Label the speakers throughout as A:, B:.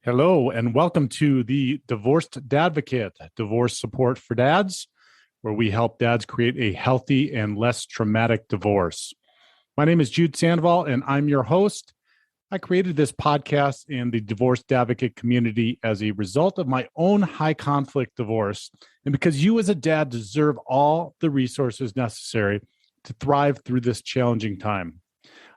A: Hello, and welcome to the Divorced Dadvocate, divorce support for dads, where we help dads create a healthy and less traumatic divorce. My name is Jude Sandoval, and I'm your host. I created this podcast and the Divorced Advocate community as a result of my own high conflict divorce, and because you as a dad deserve all the resources necessary to thrive through this challenging time.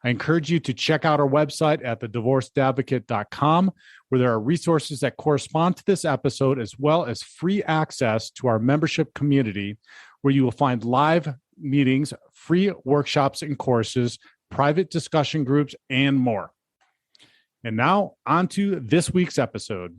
A: I encourage you to check out our website at thedivorcedadvocate.com, where there are resources that correspond to this episode, as well as free access to our membership community, where you will find live meetings, free workshops and courses, private discussion groups, and more. And now, on to this week's episode.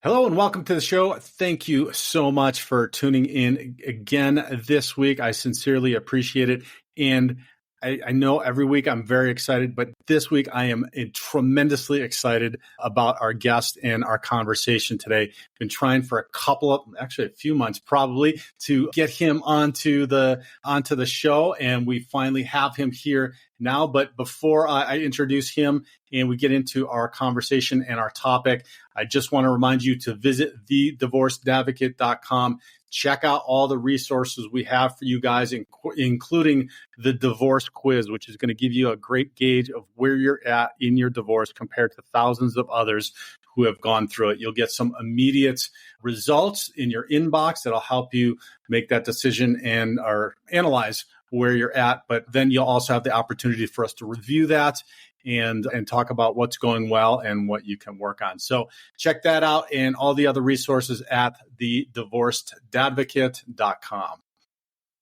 A: Hello and welcome to the show. Thank you so much for tuning in again this week. I sincerely appreciate it. And I know every week I'm very excited, but this week I am tremendously excited about our guest and our conversation today. Been trying for a few months probably, to get him onto the show, and we finally have him here now. But before I introduce him and we get into our conversation and our topic, I just want to remind you to visit thedivorcedadvocate.com. Check out all the resources we have for you guys, including the divorce quiz, which is going to give you a great gauge of where you're at in your divorce compared to thousands of others who have gone through it. You'll get some immediate results in your inbox that'll help you make that decision or analyze where you're at. But then you'll also have the opportunity for us to review that and talk about what's going well and what you can work on. So check that out and all the other resources at thedivorcedadvocate.com.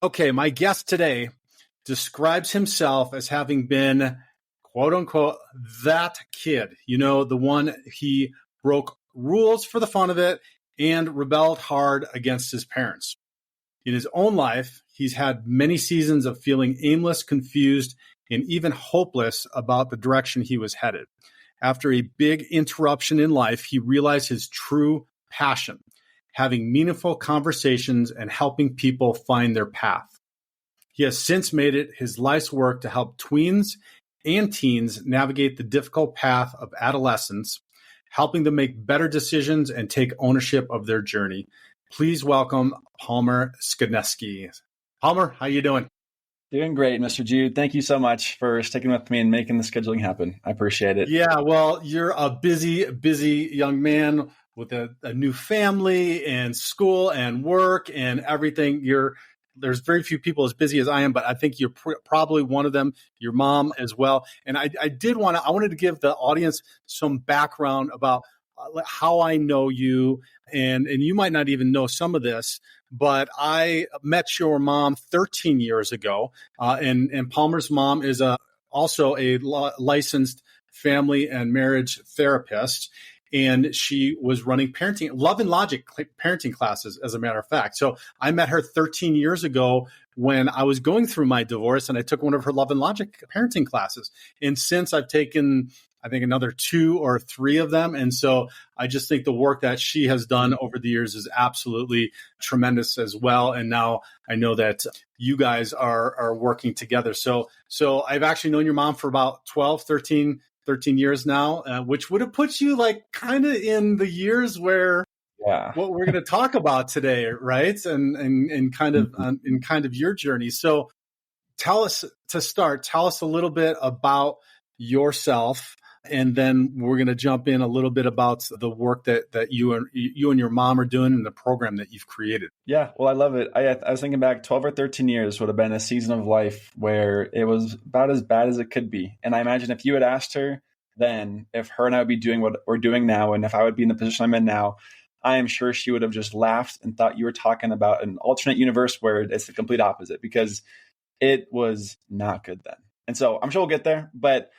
A: Okay, my guest today describes himself as having been, quote unquote, that kid. You know, the one he broke rules for the fun of it and rebelled hard against his parents. In his own life, he's had many seasons of feeling aimless, confused, and even hopeless about the direction he was headed. After a big interruption in life, he realized his true passion, having meaningful conversations and helping people find their path. He has since made it his life's work to help tweens and teens navigate the difficult path of adolescence, helping them make better decisions and take ownership of their journey. Please welcome Palmer Skudneski. Palmer, how you doing?
B: Doing great, Mr. Jude. Thank you so much for sticking with me and making the scheduling happen. I appreciate it.
A: Yeah, well, you're a busy young man with a new family and school and work and everything. There's very few people as busy as I am, but I think you're probably one of them, your mom as well. And I wanted to give the audience some background about how I know you, and you might not even know some of this, but I met your mom 13 years ago, and Palmer's mom is also a licensed family and marriage therapist, and she was running Love and Logic parenting classes, as a matter of fact. So I met her 13 years ago when I was going through my divorce, and I took one of her Love and Logic parenting classes. And since I've taken, I think, another 2 or 3 of them. And so I just think the work that she has done over the years is absolutely tremendous as well. And now I know that you guys are working together. So I've actually known your mom for about 13 years now, which would have put you like kind of in the years where what we're going to talk about today, right? And kind of your journey. So tell us a little bit about yourself, and then we're going to jump in a little bit about the work that you and your mom are doing and the program that you've created.
B: Yeah, well, I love it. I was thinking back, 12 or 13 years would have been a season of life where it was about as bad as it could be. And I imagine if you had asked her then if her and I would be doing what we're doing now, and if I would be in the position I'm in now, I am sure she would have just laughed and thought you were talking about an alternate universe where it's the complete opposite, because it was not good then. And so I'm sure we'll get there, but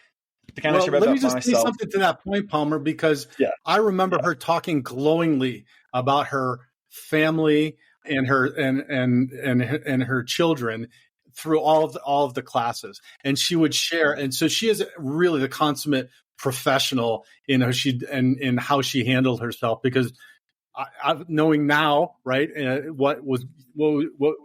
B: to kind of share about
A: let me just
B: myself.
A: say something to that point, Palmer, because I remember her talking glowingly about her family and her and her children through all of the classes, and she would share. And so she is really the consummate professional in how she handled herself, because knowing now, right, what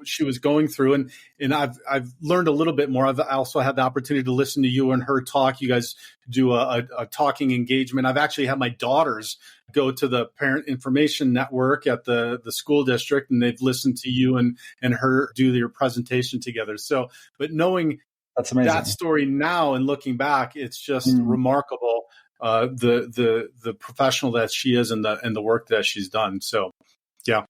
A: she was going through, and I've learned a little bit more. I also had the opportunity to listen to you and her talk. You guys do a talking engagement. I've actually had my daughters go to the Parent Information Network at the school district, and they've listened to you and her do your presentation together. So, but knowing
B: that's amazing.
A: That story now and looking back, it's just remarkable. The professional that she is and the work that she's done. So, yeah.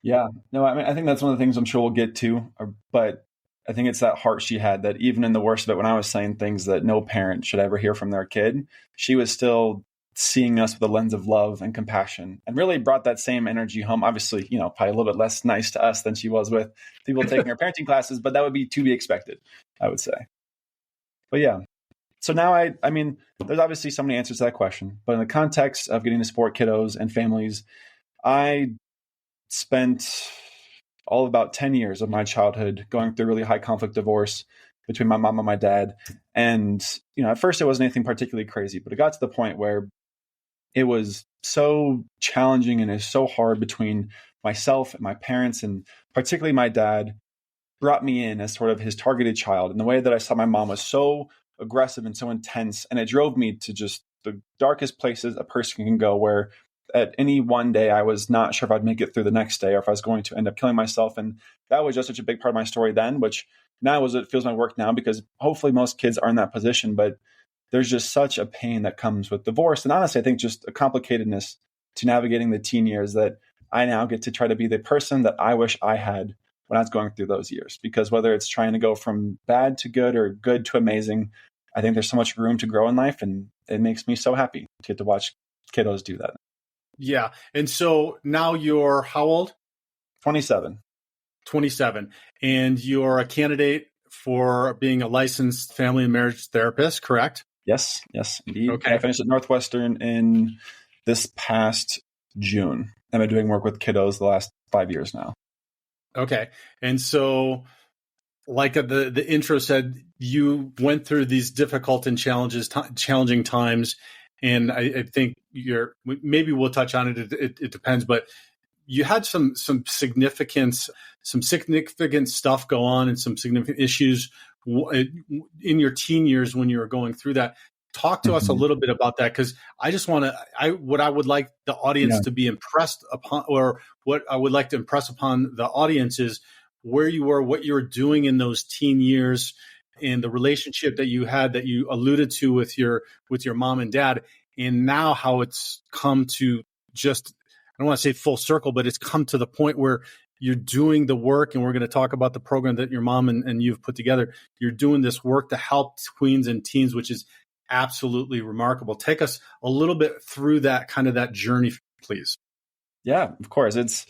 B: No, I mean, I think that's one of the things I'm sure we'll get to, but I think it's that heart she had, that even in the worst of it, when I was saying things that no parent should ever hear from their kid, she was still seeing us with a lens of love and compassion, and really brought that same energy home. Obviously, probably a little bit less nice to us than she was with people taking her parenting classes, but that would be to be expected, I would say. But yeah. So now I mean, there's obviously so many answers to that question, but in the context of getting to support kiddos and families, I spent all of about 10 years of my childhood going through a really high conflict divorce between my mom and my dad. And, at first it wasn't anything particularly crazy, but it got to the point where it was so challenging and it's so hard between myself and my parents, and particularly my dad brought me in as sort of his targeted child. And the way that I saw my mom was so aggressive and so intense, and it drove me to just the darkest places a person can go, where at any one day I was not sure if I'd make it through the next day or if I was going to end up killing myself. And that was just such a big part of my story then, which now it feels my work now, because hopefully most kids are in that position, but there's just such a pain that comes with divorce. And honestly, I think just a complicatedness to navigating the teen years, that I now get to try to be the person that I wish I had when I was going through those years. Because whether it's trying to go from bad to good or good to amazing, I think there's so much room to grow in life, and it makes me so happy to get to watch kiddos do that.
A: Yeah. And so now you're how old?
B: 27.
A: 27. And you're a candidate for being a licensed family and marriage therapist, correct?
B: Yes, indeed.
A: Okay.
B: I finished at Northwestern in this past June. I've been doing work with kiddos the last 5 years now.
A: Okay. And so, like the intro said, you went through these difficult and challenging times. And I think maybe we'll touch on it. It depends, but you had some significant stuff go on, and some significant issues in your teen years when you were going through that. Talk to us a little bit about that, because I just want to, what I would like the audience to be impressed upon, or what I would like to impress upon the audience, is where you were, what you were doing in those teen years, and the relationship that you had, that you alluded to with your mom and dad, and now how it's come to just, I don't want to say full circle, but it's come to the point where you're doing the work, and we're going to talk about the program that your mom and you've put together. You're doing this work to help tweens and teens, which is absolutely remarkable. Take us a little bit through that journey, please.
B: Yeah, of course. It's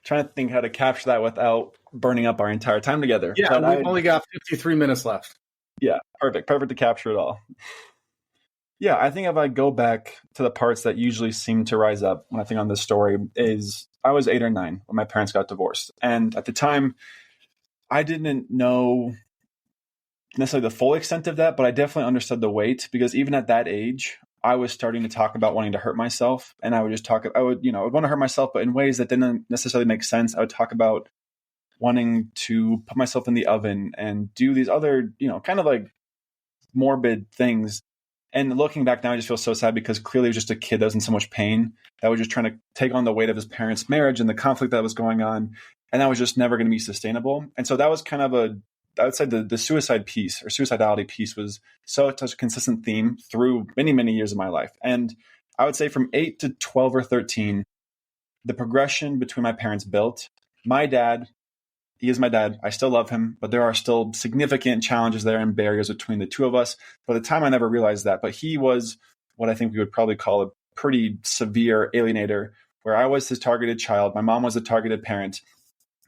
B: trying to think how to capture that without burning up our entire time together.
A: Yeah, we've only got 53 minutes left.
B: Yeah, perfect to capture it all. Yeah, I think if I go back to the parts that usually seem to rise up when I think on this story, is I was 8 or 9 when my parents got divorced. And at the time, I didn't know necessarily the full extent of that, but I definitely understood the weight, because even at that age, I was starting to talk about wanting to hurt myself. And I would I would want to hurt myself, but in ways that didn't necessarily make sense. I would talk about wanting to put myself in the oven and do these other, kind of like morbid things. And looking back now, I just feel so sad, because clearly it was just a kid that was in so much pain, that was just trying to take on the weight of his parents' marriage and the conflict that was going on. And that was just never going to be sustainable. And so that was kind of I would say the suicide piece, or suicidality piece, was such a consistent theme through many, many years of my life. And I would say from 8 to 12 or 13, the progression between my parents built. My dad, he is my dad. I still love him, but there are still significant challenges there and barriers between the two of us. By the time, I never realized that, but he was what I think we would probably call a pretty severe alienator, where I was his targeted child. My mom was a targeted parent,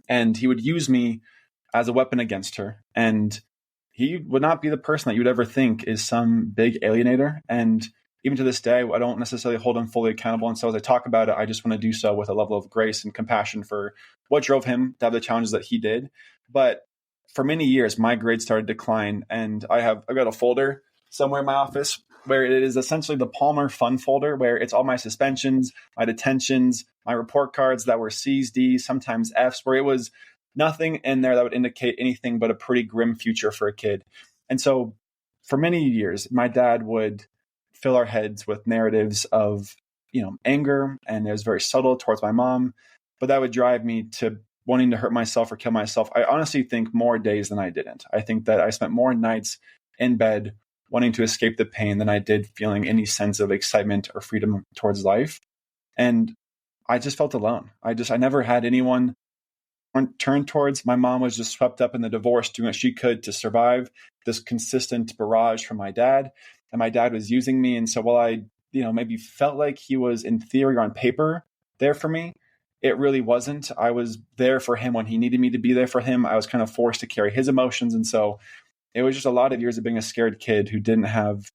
B: and he would use me as a weapon against her. And he would not be the person that you would ever think is some big alienator. And even to this day, I don't necessarily hold him fully accountable. And so as I talk about it, I just want to do so with a level of grace and compassion for what drove him to have the challenges that he did. But for many years, my grades started to decline. And I've got a folder somewhere in my office where it is essentially the Palmer fun folder, where it's all my suspensions, my detentions, my report cards that were C's, D's, sometimes F's, where it was nothing in there that would indicate anything but a pretty grim future for a kid. And so for many years, my dad would fill our heads with narratives of, anger, and it was very subtle towards my mom, but that would drive me to wanting to hurt myself or kill myself. I honestly think more days than I didn't. I think that I spent more nights in bed wanting to escape the pain than I did feeling any sense of excitement or freedom towards life. And I just felt alone. I never had anyone turn towards. My mom was just swept up in the divorce, doing what she could to survive this consistent barrage from my dad. And my dad was using me. And so while I, maybe felt like he was in theory or on paper there for me, it really wasn't. I was there for him when he needed me to be there for him. I was kind of forced to carry his emotions. And so it was just a lot of years of being a scared kid who didn't have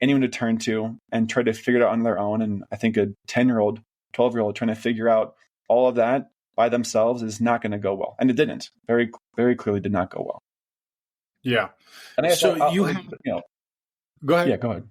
B: anyone to turn to and tried to figure it out on their own. And I think a 10-year-old, 12-year-old trying to figure out all of that by themselves is not going to go well. And it didn't. Very, very clearly did not go well.
A: Yeah.
B: And
A: Go ahead.
B: Yeah, go ahead.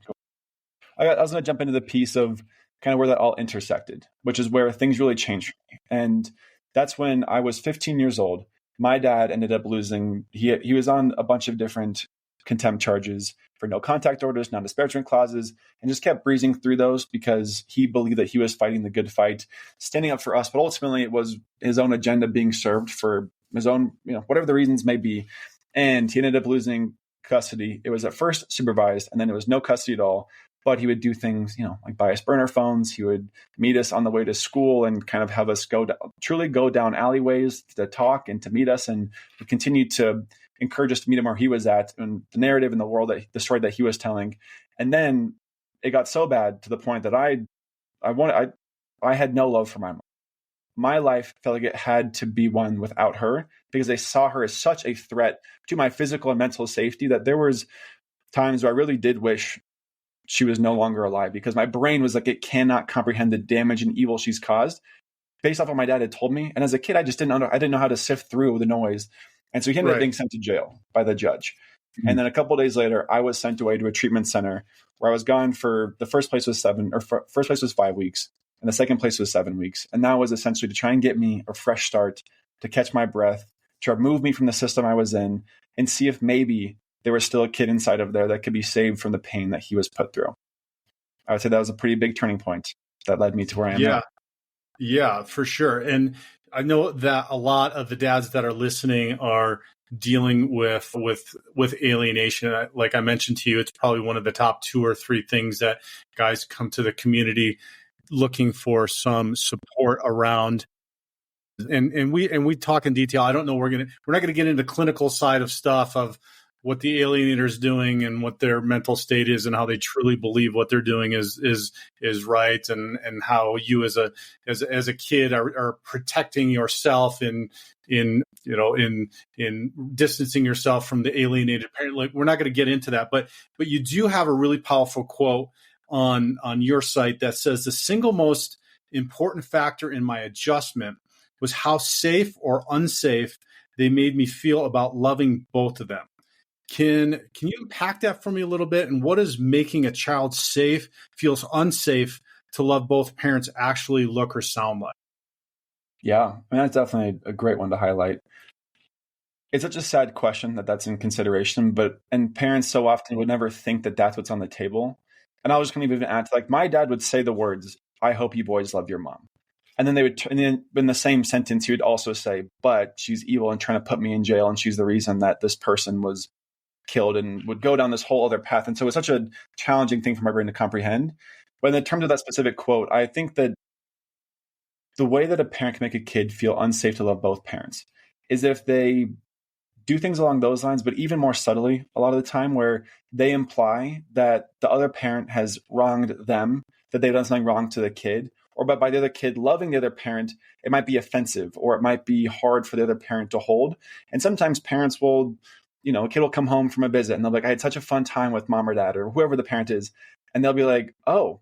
B: I was going to jump into the piece of kind of where that all intersected, which is where things really changed for me. And that's when I was 15 years old. My dad ended up losing, he was on a bunch of different contempt charges for no contact orders, non-disparagement clauses, and just kept breezing through those because he believed that he was fighting the good fight, standing up for us. But ultimately it was his own agenda being served for his own, whatever the reasons may be. And he ended up losing custody. It was at first supervised, and then it was no custody at all. But he would do things, like buy us burner phones. He would meet us on the way to school and kind of have us truly go down alleyways to talk and to meet us, and would continue to encourage us to meet him where he was at and the narrative in the world, the story that he was telling. And then it got so bad to the point that I had no love for my mom. My life felt like it had to be one without her because I saw her as such a threat to my physical and mental safety that there was times where I really did wish she was no longer alive, because my brain was like, it cannot comprehend the damage and evil she's caused based off what my dad had told me. And as a kid, I didn't know how to sift through the noise. And so he ended up being sent to jail by the judge. Mm-hmm. And then a couple of days later, I was sent away to a treatment center where I was gone for the first place was 5 weeks. And the second place was 7 weeks. And that was essentially to try and get me a fresh start, to catch my breath, to remove me from the system I was in, and see if maybe there was still a kid inside of there that could be saved from the pain that he was put through. I would say that was a pretty big turning point that led me to where I am now.
A: Yeah, for sure. And I know that a lot of the dads that are listening are dealing with alienation. Like I mentioned to you, it's probably one of the top 2 or 3 things that guys come to the community looking for some support around. And we talk in detail. I don't know. We're not going to get into clinical side of stuff of what the alienator is doing and what their mental state is and how they truly believe what they're doing is right, and how you as a kid are protecting yourself in distancing yourself from the alienated parent. Like, we're not going to get into that, but you do have a really powerful quote on your site that says the single most important factor in my adjustment was how safe or unsafe they made me feel about loving both of them. Can you unpack that for me a little bit? And what does making a child feels unsafe to love both parents actually look or sound like?
B: Yeah, I mean, that's definitely a great one to highlight. It's such a sad question that's in consideration, and parents so often would never think that that's what's on the table. And I was going to even add, like, my dad would say the words, "I hope you boys love your mom." And then in the same sentence, he would also say, "But she's evil and trying to put me in jail, and she's the reason that this person was killed," and would go down this whole other path. And so it's such a challenging thing for my brain to comprehend. But in terms of that specific quote, I think that the way that a parent can make a kid feel unsafe to love both parents is if they do things along those lines, but even more subtly a lot of the time, where they imply that the other parent has wronged them, that they've done something wrong to the kid, or by the other kid loving the other parent, it might be offensive, or it might be hard for the other parent to hold. And sometimes parents will, a kid will come home from a visit and they'll be like, "I had such a fun time with mom or dad," or whoever the parent is. And they'll be like, oh,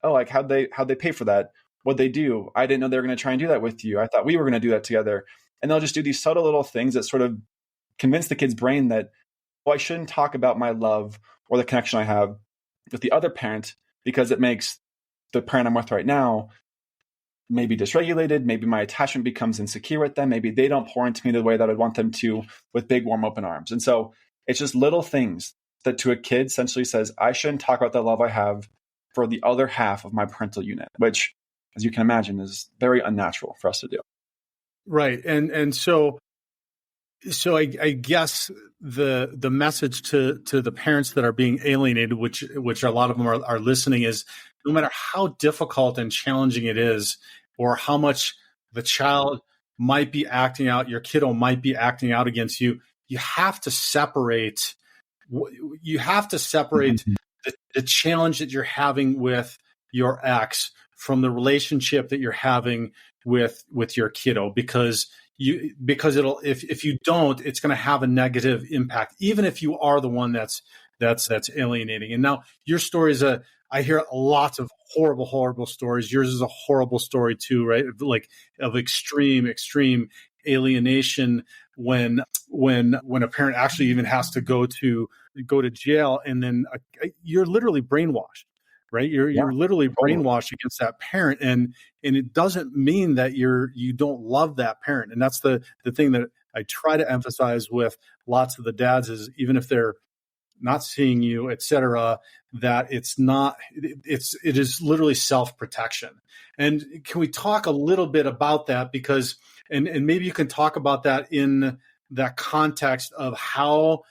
B: like how'd they pay for that? What'd they do? I didn't know they were going to try and do that with you. I thought we were going to do that together. And they'll just do these subtle little things that sort of convince the kid's brain that, I shouldn't talk about my love or the connection I have with the other parent because it makes the parent I'm with right now maybe dysregulated. Maybe my attachment becomes insecure with them. Maybe they don't pour into me the way that I'd want them to with big, warm, open arms. And so it's just little things that to a kid essentially says, I shouldn't talk about the love I have for the other half of my parental unit, which, as you can imagine, is very unnatural for us to do.
A: Right. And so I guess the message to the parents that are being alienated, which a lot of them are listening, is no matter how difficult and challenging it is, or how much the child might be acting out, your kiddo might be acting out against you, you have to separate. You have to separate the challenge that you're having with your ex from the relationship that you're having with your kiddo, because it'll, if you don't, it's going to have a negative impact, even if you are the one that's alienating. And now your story is I hear lots of horrible stories. Yours is a horrible story too, right? Like of extreme alienation when a parent actually even has to go to jail, and then you're literally brainwashed, right? You're literally brainwashed against that parent, and it doesn't mean that you don't love that parent. And that's the thing that I try to emphasize with lots of the dads is, even if they're not seeing you, et cetera, that it is literally self-protection. And can we talk a little bit about that? Because, and maybe you can talk about that in that context of how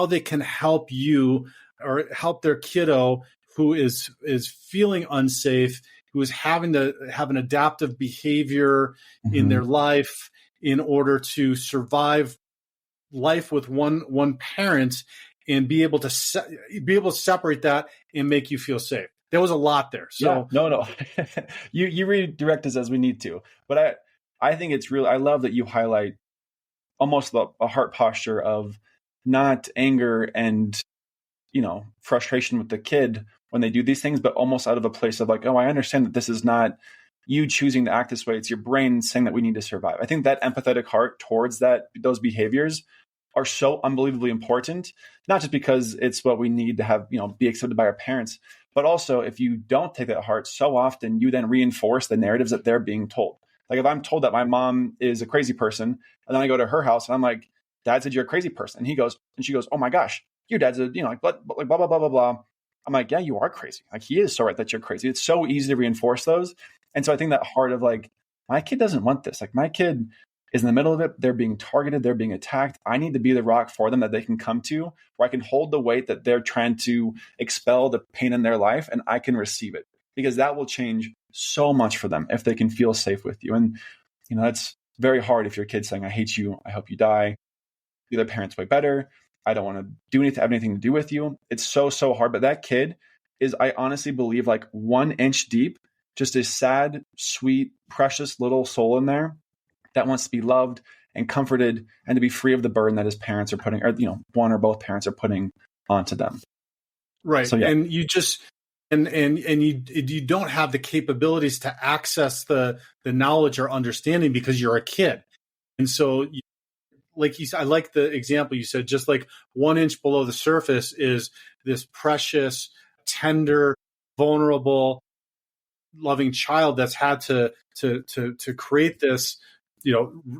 A: they can help you or help their kiddo who is feeling unsafe, who is having to have an adaptive behavior in their life in order to survive life with one parent, and be able to separate that and make you feel safe. There was a lot there. So
B: no. you redirect us as we need to. But I think it's really, I love that you highlight almost a heart posture of not anger and, frustration with the kid when they do these things, but almost out of a place of like, oh, I understand that this is not you choosing to act this way. It's your brain saying that we need to survive. I think that empathetic heart towards those behaviors are so unbelievably important, not just because it's what we need to have, be accepted by our parents, but also if you don't take that heart, so often you then reinforce the narratives that they're being told. Like if I'm told that my mom is a crazy person, and then I go to her house and I'm like, Dad said you're a crazy person. And she goes, oh my gosh, your dad's like blah, blah, blah, blah, blah, blah. I'm like, yeah, you are crazy. Like he is so right that you're crazy. It's so easy to reinforce those. And so I think that heart of like, my kid doesn't want this. Like my kid is in the middle of it. They're being targeted. They're being attacked. I need to be the rock for them that they can come to, where I can hold the weight that they're trying to expel the pain in their life, and I can receive it, because that will change so much for them if they can feel safe with you. And, that's very hard if your kid's saying, I hate you. I hope you die. The other parent's way better. I don't want to have anything to do with you. It's so, so hard. But that kid is, I honestly believe, like 1 inch deep, just a sad, sweet, precious little soul in there that wants to be loved and comforted and to be free of the burden that his parents are putting, or, one or both parents are putting onto them.
A: Right.
B: So, yeah.
A: And you just, and you don't have the capabilities to access the knowledge or understanding because you're a kid. And so like you said, I like the example you said, just like 1 inch below the surface is this precious, tender, vulnerable, loving child that's had to create this,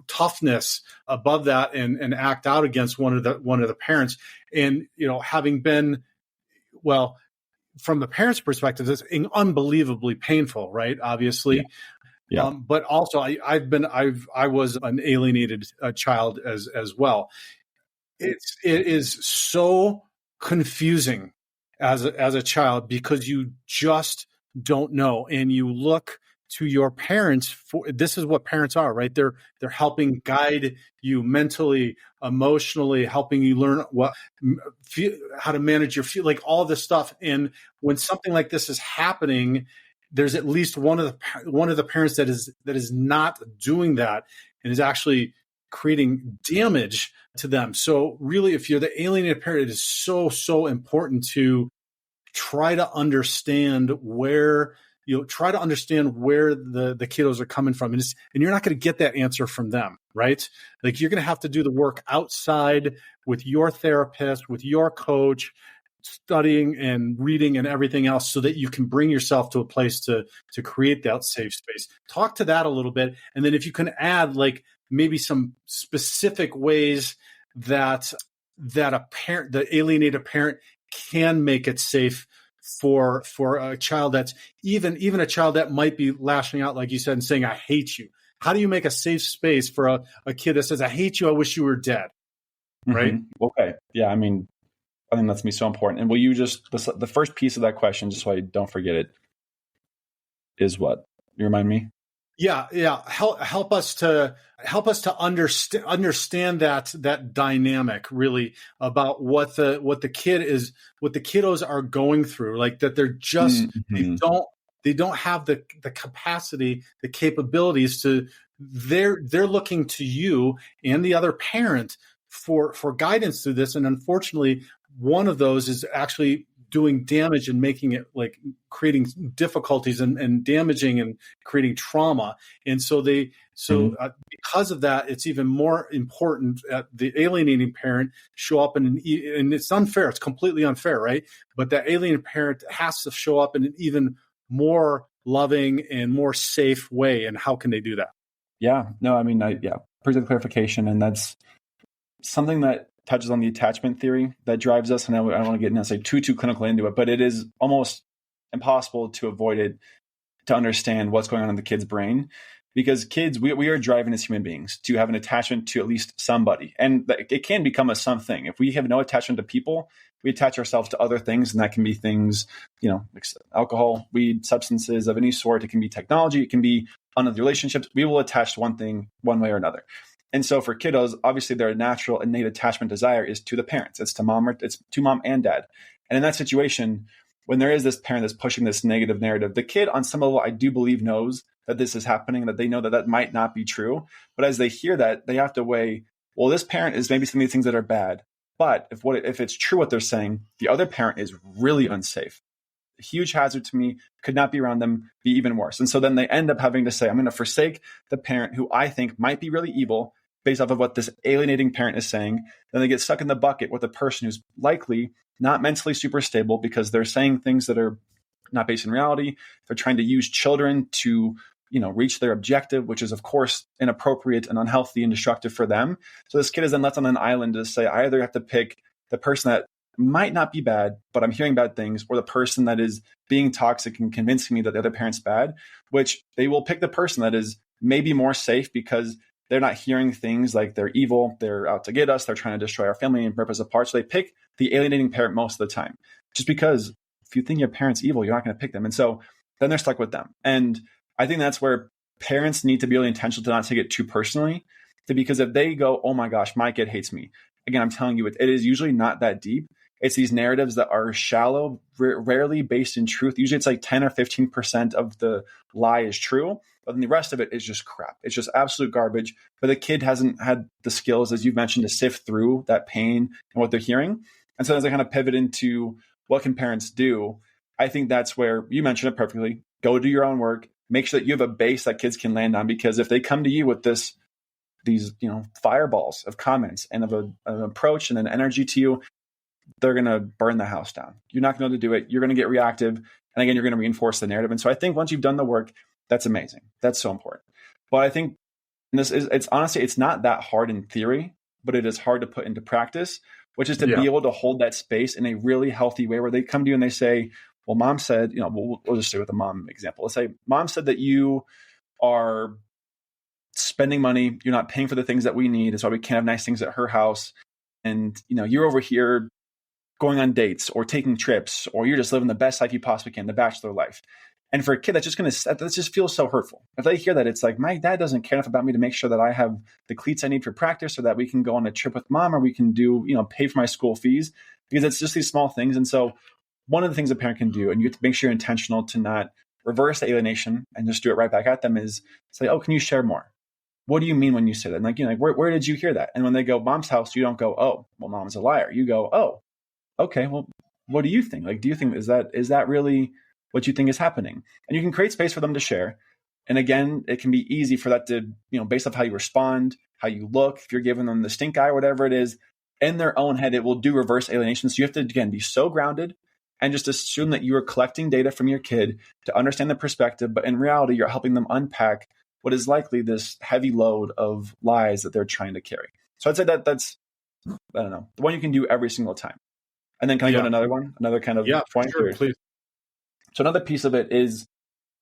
A: toughness above that and act out against one of the parents. And, having been, well, from the parents' perspective, it's unbelievably painful, right? Obviously.
B: Yeah.
A: But also I was an alienated child as well. It is so confusing as a child, because you just don't know, and you look to your parents for, this is what parents are, right? They're helping guide you mentally, emotionally, helping you learn how to manage your feel, like all this stuff. And when something like this is happening, there's at least one of the parents that is not doing that and is actually creating damage to them. So really, if you're the alienated parent, it is so, so important to try to understand where the kiddos are coming from. And you're not going to get that answer from them, right? Like you're going to have to do the work outside with your therapist, with your coach, studying and reading and everything else so that you can bring yourself to a place to create that safe space. Talk to that a little bit. And then if you can add like maybe some specific ways that a parent, the alienated parent, can make it safe for a child that's even a child that might be lashing out, like you said, and saying, I hate you. How do you make a safe space for a kid that says, I hate you, I wish you were dead? Right?
B: Okay. Yeah. I mean, I think that's me so important. And will you just, the first piece of that question, just so I don't forget it, is what? You remind me?
A: Yeah. Help us to understand that dynamic really about what the kiddos are going through, like that they're just they don't have the capacity, the capabilities to, they're looking to you and the other parent for guidance through this. And unfortunately, one of those is actually doing damage and making it like creating difficulties and damaging and creating trauma. And so because of that, it's even more important that the alienating parent show up and it's unfair. It's completely unfair, right? But that alienating parent has to show up in an even more loving and more safe way. And how can they do that?
B: Yeah, no, I mean, appreciate the clarification. And that's something that touches on the attachment theory that drives us. And I don't want to get necessarily too clinical into it, but it is almost impossible to avoid it, to understand what's going on in the kid's brain. Because kids, we are driving as human beings to have an attachment to at least somebody. And it can become a something. If we have no attachment to people, we attach ourselves to other things. And that can be things, like alcohol, weed, substances of any sort. It can be technology. It can be unhealthy relationships. We will attach to one thing one way or another. And so for kiddos, obviously their natural innate attachment desire is to the parents. It's to mom and dad. And in that situation, when there is this parent that's pushing this negative narrative, the kid on some level, I do believe, knows that this is happening, that they know that might not be true. But as they hear that, they have to weigh, well, this parent is maybe saying these things that are bad. But if it's true what they're saying, the other parent is really unsafe. A huge hazard to me, could not be around them, be even worse. And so then they end up having to say, I'm going to forsake the parent who I think might be really evil based off of what this alienating parent is saying. Then they get stuck in the bucket with a person who's likely not mentally super stable because they're saying things that are not based in reality. They're trying to use children to, reach their objective, which is of course inappropriate and unhealthy and destructive for them. So this kid is then left on an island to say, I either have to pick the person that might not be bad, but I'm hearing bad things, or the person that is being toxic and convincing me that the other parent's bad, which they will pick the person that is maybe more safe because they're not hearing things like they're evil, they're out to get us, they're trying to destroy our family and rip us apart. So they pick the alienating parent most of the time, just because if you think your parent's evil, you're not going to pick them. And so then they're stuck with them. And I think that's where parents need to be really intentional to not take it too personally, because if they go, oh my gosh, my kid hates me. Again, I'm telling you, it is usually not that deep. It's these narratives that are shallow, rarely based in truth. Usually it's like 10 or 15% of the lie is true, but then the rest of it is just crap. It's just absolute garbage. But the kid hasn't had the skills, as you've mentioned, to sift through that pain and what they're hearing. And so as I kind of pivot into what can parents do, I think that's where you mentioned it perfectly. Go do your own work. Make sure that you have a base that kids can land on, because if they come to you with these fireballs of comments and of an approach and an energy to you, they're going to burn the house down. You're not going to be able to do it. You're going to get reactive. And again, you're going to reinforce the narrative. And so I think once you've done the work, that's amazing. That's so important. But I think it's honestly, it's not that hard in theory, but it is hard to put into practice, which is to be able to hold that space in a really healthy way where they come to you and they say, well, mom said, we'll just stay with the mom example. Let's say mom said that you are spending money. You're not paying for the things that we need. That's why we can't have nice things at her house. And, you're over here going on dates or taking trips, or you're just living the best life you possibly can, the bachelor that And for a kid, that just feels so hurtful. If they hear that, it's like, my dad doesn't care enough about me to make sure that I have the cleats I need for practice, or that we can go on a trip with mom, or we can do, pay for my school fees, because it's just these small things. And so one of the things a parent can do, and you have to make sure you're intentional to not reverse the alienation and just do it right back at them, is say, oh, can you share more? What do you mean when you say that? And where did you hear that? And when they go, mom's house, you don't go, oh, well, mom's a liar. You go, oh, okay, well, what do you think? Do you think, is that really what you think is happening? And you can create space for them to share. And again, it can be easy for that to, based off how you respond, how you look, if you're giving them the stink eye, whatever it is, in their own head, it will do reverse alienation. So you have to, again, be so grounded and just assume that you are collecting data from your kid to understand the perspective. But in reality, you're helping them unpack what is likely this heavy load of lies that they're trying to carry. So I'd say that's, I don't know, the one you can do every single time. And then can I go to another one? Another kind of point?
A: Sure, please.
B: So another piece of it is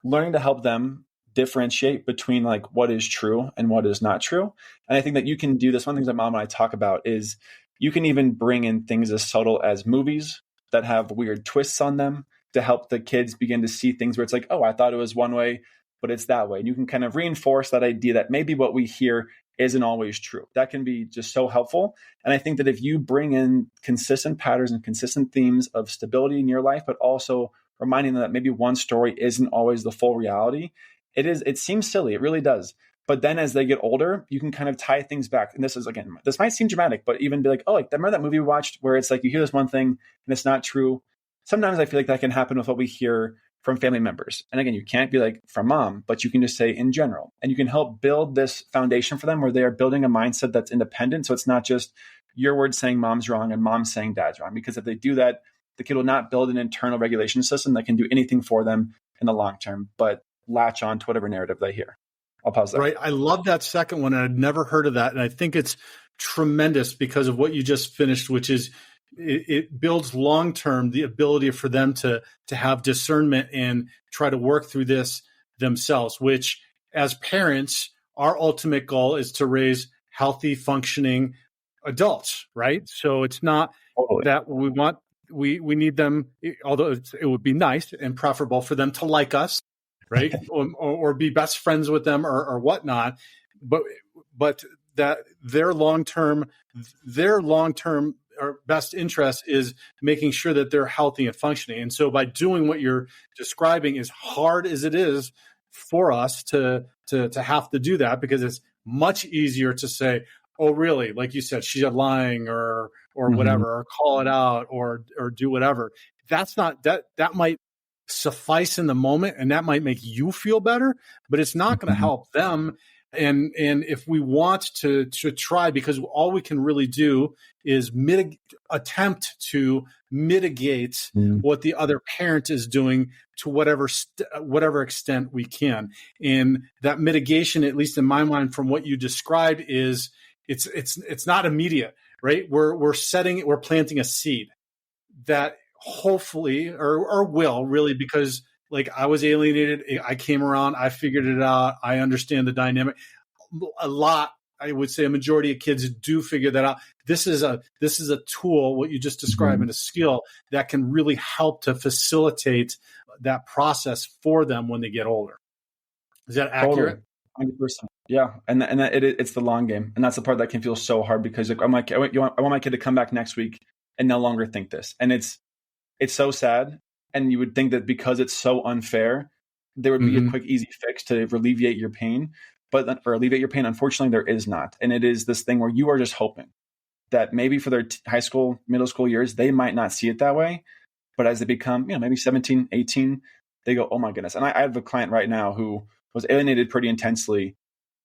B: learning to help them differentiate between like what is true and what is not true. And I think that you can do this. One of the things that mom and I talk about is you can even bring in things as subtle as movies that have weird twists on them to help the kids begin to see things where it's like, oh, I thought it was one way, but it's that way. And you can kind of reinforce that idea that maybe what we hear isn't always true. That can be just so helpful. And I think that if you bring in consistent patterns and consistent themes of stability in your life, but also reminding them that maybe one story isn't always the full reality, it seems silly. It really does. But then as they get older, you can kind of tie things back. And this is, again, this might seem dramatic, but even be like, oh, like, remember that movie we watched where it's like you hear this one thing and it's not true? Sometimes I feel like that can happen with what we hear from family members. And again, you can't be like from mom, but you can just say in general. And you can help build this foundation for them where they are building a mindset that's independent. So it's not just your words saying mom's wrong and mom's saying dad's wrong. Because if they do that, the kid will not build an internal regulation system that can do anything for them in the long term, but latch on to whatever narrative they hear. I'll pause there.
A: Right. I love that second one. And I'd never heard of that. And I think it's tremendous because of what you just finished, which is it builds long-term the ability for them to have discernment and try to work through this themselves, which as parents, our ultimate goal is to raise healthy, functioning adults, right? So it's not that we need them, although it would be nice and preferable for them to like us, right? or be best friends with them or whatnot. But that their long-term or best interest is making sure that they're healthy and functioning. And so by doing what you're describing, as hard as it is for us to have to do that, because it's much easier to say, oh, really? Like you said, she's lying or whatever, or call it out or do whatever. That's not that might suffice in the moment and that might make you feel better, but it's not going to help them. And if we want to try, because all we can really do is attempt to mitigate what the other parent is doing to whatever extent we can. And that mitigation, at least in my mind, from what you described, is it's not immediate, right? We're planting a seed that hopefully or will really, because like I was alienated, I came around, I figured it out, I understand the dynamic. A lot, I would say a majority of kids do figure that out. This is a tool, what you just described, and a skill that can really help to facilitate that process for them when they get older. Is that accurate?
B: 100%. Yeah, and it's the long game, and that's the part that can feel so hard because I'm like, I want my kid to come back next week and no longer think this, and it's so sad. And you would think that because it's so unfair, there would be a quick, easy fix to alleviate your pain. Unfortunately, there is not. And it is this thing where you are just hoping that maybe for their high school, middle school years, they might not see it that way. But as they become, maybe 17, 18, they go, oh my goodness. And I have a client right now who was alienated pretty intensely.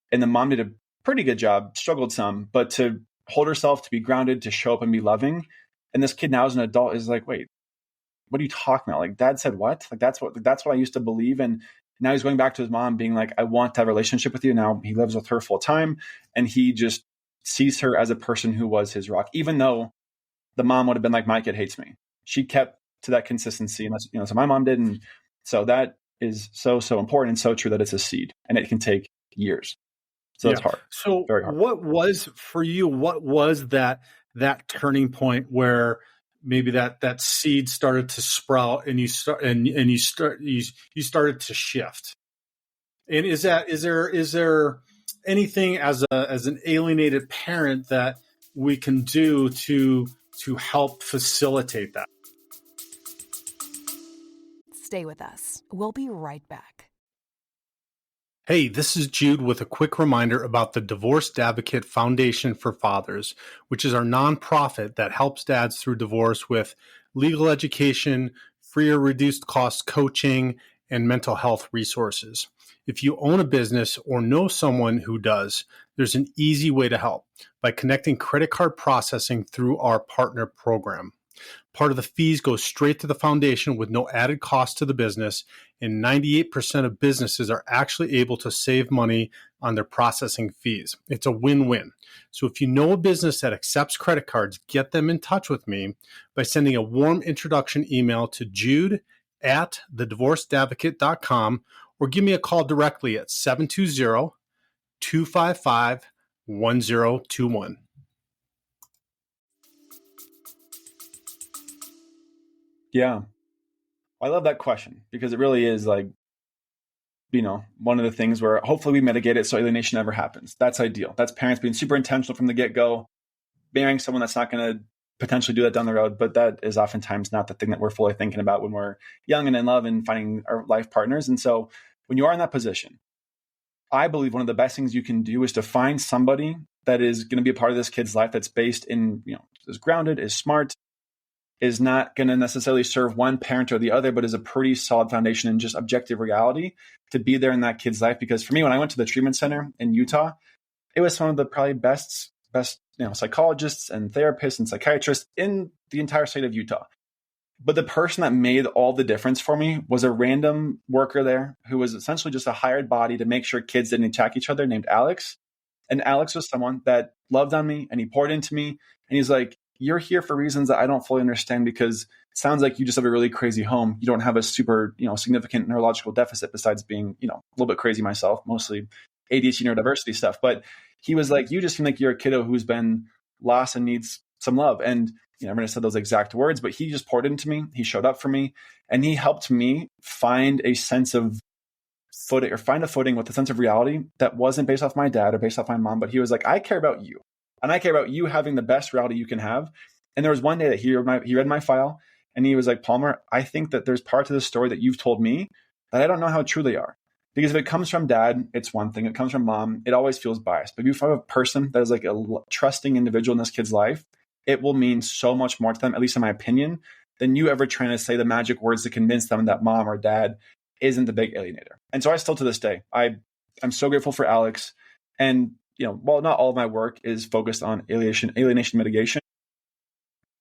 B: And the mom did a pretty good job, struggled some, but to hold herself, to be grounded, to show up and be loving. And this kid now as an adult is like, wait, what are you talking about? Like dad said what? Like that's what I used to believe. And now he's going back to his mom being like, I want to have a relationship with you. Now he lives with her full time. And he just sees her as a person who was his rock, even though the mom would have been like, my kid hates me. She kept to that consistency. And that's, so my mom did. And so that is so important and so true that it's a seed and it can take years. So it's hard.
A: So
B: very hard.
A: What was for you, what was that turning point where maybe that seed started to sprout and you started to shift? And is there anything as an alienated parent that we can do to help facilitate that?
C: Stay with us. We'll be right back.
A: Hey, this is Jude with a quick reminder about the Divorced Advocate Foundation for Fathers, which is our nonprofit that helps dads through divorce with legal education, free or reduced cost coaching, and mental health resources. If you own a business or know someone who does, there's an easy way to help by connecting credit card processing through our partner program. Part of the fees go straight to the foundation with no added cost to the business, and 98% of businesses are actually able to save money on their processing fees. It's a win-win. So if you know a business that accepts credit cards, get them in touch with me by sending a warm introduction email to jude@thedivorcedadvocate.com or give me a call directly at 720-255-1021.
B: Yeah. I love that question because it really is like, one of the things where hopefully we mitigate it so alienation never happens. That's ideal. That's parents being super intentional from the get-go, marrying someone that's not going to potentially do that down the road. But that is oftentimes not the thing that we're fully thinking about when we're young and in love and finding our life partners. And so when you are in that position, I believe one of the best things you can do is to find somebody that is going to be a part of this kid's life that's based in, is grounded, is smart, is not going to necessarily serve one parent or the other, but is a pretty solid foundation in just objective reality to be there in that kid's life. Because for me, when I went to the treatment center in Utah, it was one of the probably best psychologists and therapists and psychiatrists in the entire state of Utah. But the person that made all the difference for me was a random worker there who was essentially just a hired body to make sure kids didn't attack each other, named Alex. And Alex was someone that loved on me and he poured into me. And he's like, you're here for reasons that I don't fully understand because it sounds like you just have a really crazy home. You don't have a super, significant neurological deficit besides being, a little bit crazy myself, mostly ADHD neurodiversity stuff. But he was like, you just seem like you're a kiddo who's been lost and needs some love. And I'm going to say those exact words, but he just poured into me. He showed up for me and he helped me find a sense of footing or find a footing with a sense of reality that wasn't based off my dad or based off my mom. But he was like, I care about you. And I care about you having the best reality you can have. And there was one day that he read my file and he was like, Palmer, I think that there's parts of the story that you've told me that I don't know how true they are. Because if it comes from dad, it's one thing. It comes from mom, it always feels biased. But if you find a person that is like a trusting individual in this kid's life, it will mean so much more to them, at least in my opinion, than you ever trying to say the magic words to convince them that mom or dad isn't the big alienator. And so I still to this day, I'm so grateful for Alex. And while not all of my work is focused on alienation mitigation,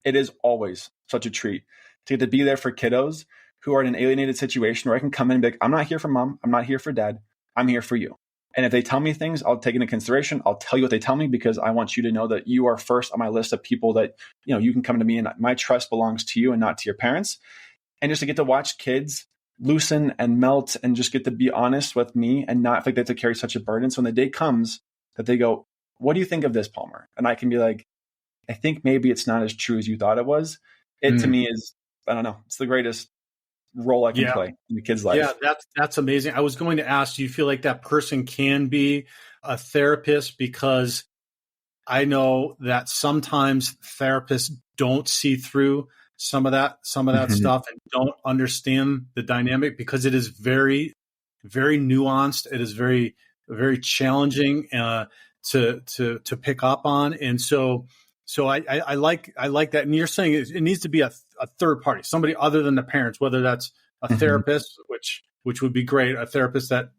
B: it is always such a treat to get to be there for kiddos who are in an alienated situation where I can come in and be like, I'm not here for mom. I'm not here for dad. I'm here for you. And if they tell me things, I'll take into consideration. I'll tell you what they tell me because I want you to know that you are first on my list of people that, you can come to me and my trust belongs to you and not to your parents. And just to get to watch kids loosen and melt and just get to be honest with me and not think they have to carry such a burden. So when the day comes, that they go, what do you think of this, Palmer? And I can be like, I think maybe it's not as true as you thought it was. It to me is, I don't know, it's the greatest role I can play in the kid's life.
A: Yeah, that's amazing. I was going to ask, do you feel like that person can be a therapist? Because I know that sometimes therapists don't see through some of that stuff and don't understand the dynamic because it is very, very nuanced. It is very, very challenging to pick up on. And so I like that. And you're saying it needs to be a third party, somebody other than the parents, whether that's a therapist, which would be great, a therapist that